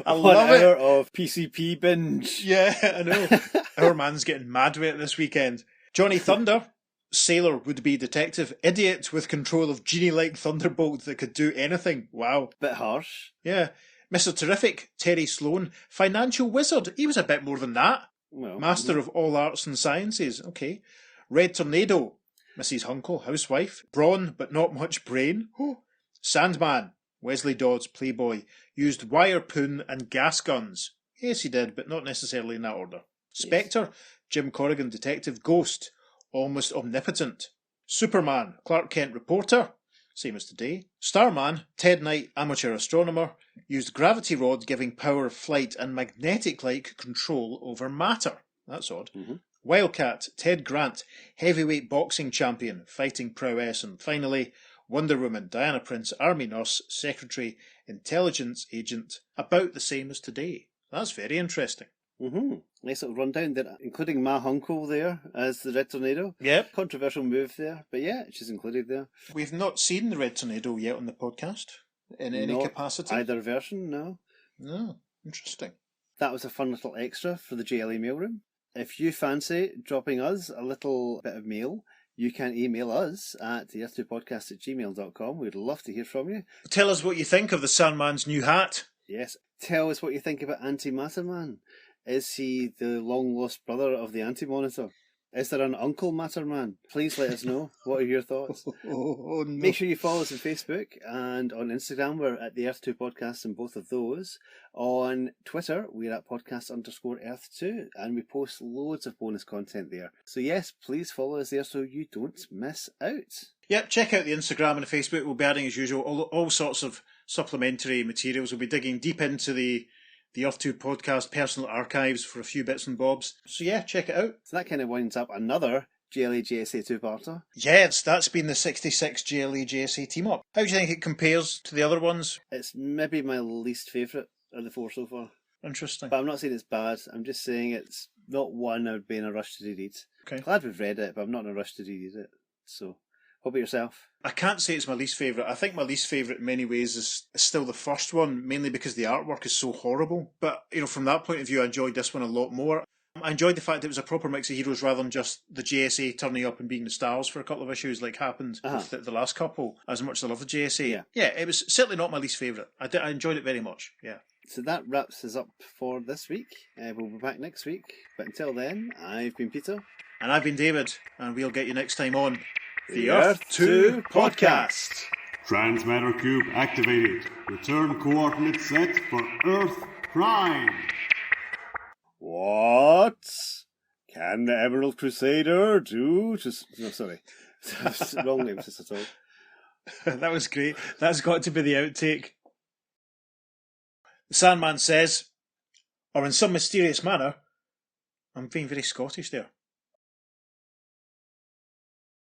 I love it.
1 hour of PCP binge.
Yeah, I know. Our Man's getting mad with it this weekend. Johnny Thunder, sailor, would-be detective, idiot with control of genie-like thunderbolt that could do anything. Wow.
Bit harsh.
Yeah. Mr. Terrific, Terry Sloan, financial wizard. He was a bit more than that.
Well,
Master of all arts and sciences. Okay. Red Tornado, Mrs. Hunkle, housewife. Brawn, but not much brain. Sandman, Wesley Dodds, Playboy, used wire poon and gas guns. Yes, he did, but not necessarily in that order. Spectre, Jim Corrigan, detective. Ghost, almost omnipotent. Superman, Clark Kent, reporter, same as today. Starman, Ted Knight, amateur astronomer, used gravity rod giving power of flight and magnetic-like control over matter. That's odd. Wildcat, Ted Grant, heavyweight boxing champion, fighting prowess. And finally, Wonder Woman, Diana Prince, army nurse, secretary, intelligence agent, about the same as today. That's very interesting.
Nice little rundown there, including Ma Hunko there as the Red Tornado.
Yep.
Controversial move there, but yeah, she's included there.
We've not seen the Red Tornado yet on the podcast in any
Not
capacity.
Either version, no.
No, interesting.
That was a fun little extra for the JLA mailroom. If you fancy dropping us a little bit of mail, you can email us at theearth2podcast@gmail.com. We'd love to hear from you.
Tell us what you think of the Sandman's new hat.
Yes, tell us what you think about Antimatter Man. Is he the long-lost brother of the Anti-Monitor? Is there an Uncle Matter Man? Please let us know. What are your thoughts?
No.
Make sure you follow us on Facebook and on Instagram. We're at the Earth 2 Podcast on both of those. On Twitter, we're at podcast_Earth2, and we post loads of bonus content there. So yes, please follow us there so you don't miss out.
Yep, check out the Instagram and the Facebook. We'll be adding, as usual, all sorts of supplementary materials. We'll be digging deep into the Earth 2 Podcast personal archives for a few bits and bobs. So yeah, check it out.
So that kind of winds up another JLA JSA two-parter.
Yes, that's been the 66 JLA JSA team-up. How do you think it compares to the other ones?
It's maybe my least favourite of the four so far.
Interesting.
But I'm not saying it's bad. I'm just saying it's not one I would be in a rush to read.
Okay.
Glad we've read it, but I'm not in a rush to read it. So, what about yourself?
I can't say it's my least favourite. I think my least favourite in many ways is still the first one, mainly because the artwork is so horrible. But, from that point of view, I enjoyed this one a lot more. I enjoyed the fact it was a proper mix of heroes rather than just the JSA turning up and being the stars for a couple of issues like happened with the last couple, as much as I love the JSA. Yeah, it was certainly not my least favourite. I enjoyed it very much, yeah.
So that wraps us up for this week. We'll be back next week. But until then, I've been Peter.
And I've been David, and we'll get you next time on
The Earth 2 Podcast.
Transmatter Cube activated. Return coordinates set for Earth Prime.
What can the Emerald Crusader do to... No, sorry.
Wrong name, just at all.
That was great. That's got to be the outtake. The Sandman says, or in some mysterious manner, I'm being very Scottish there.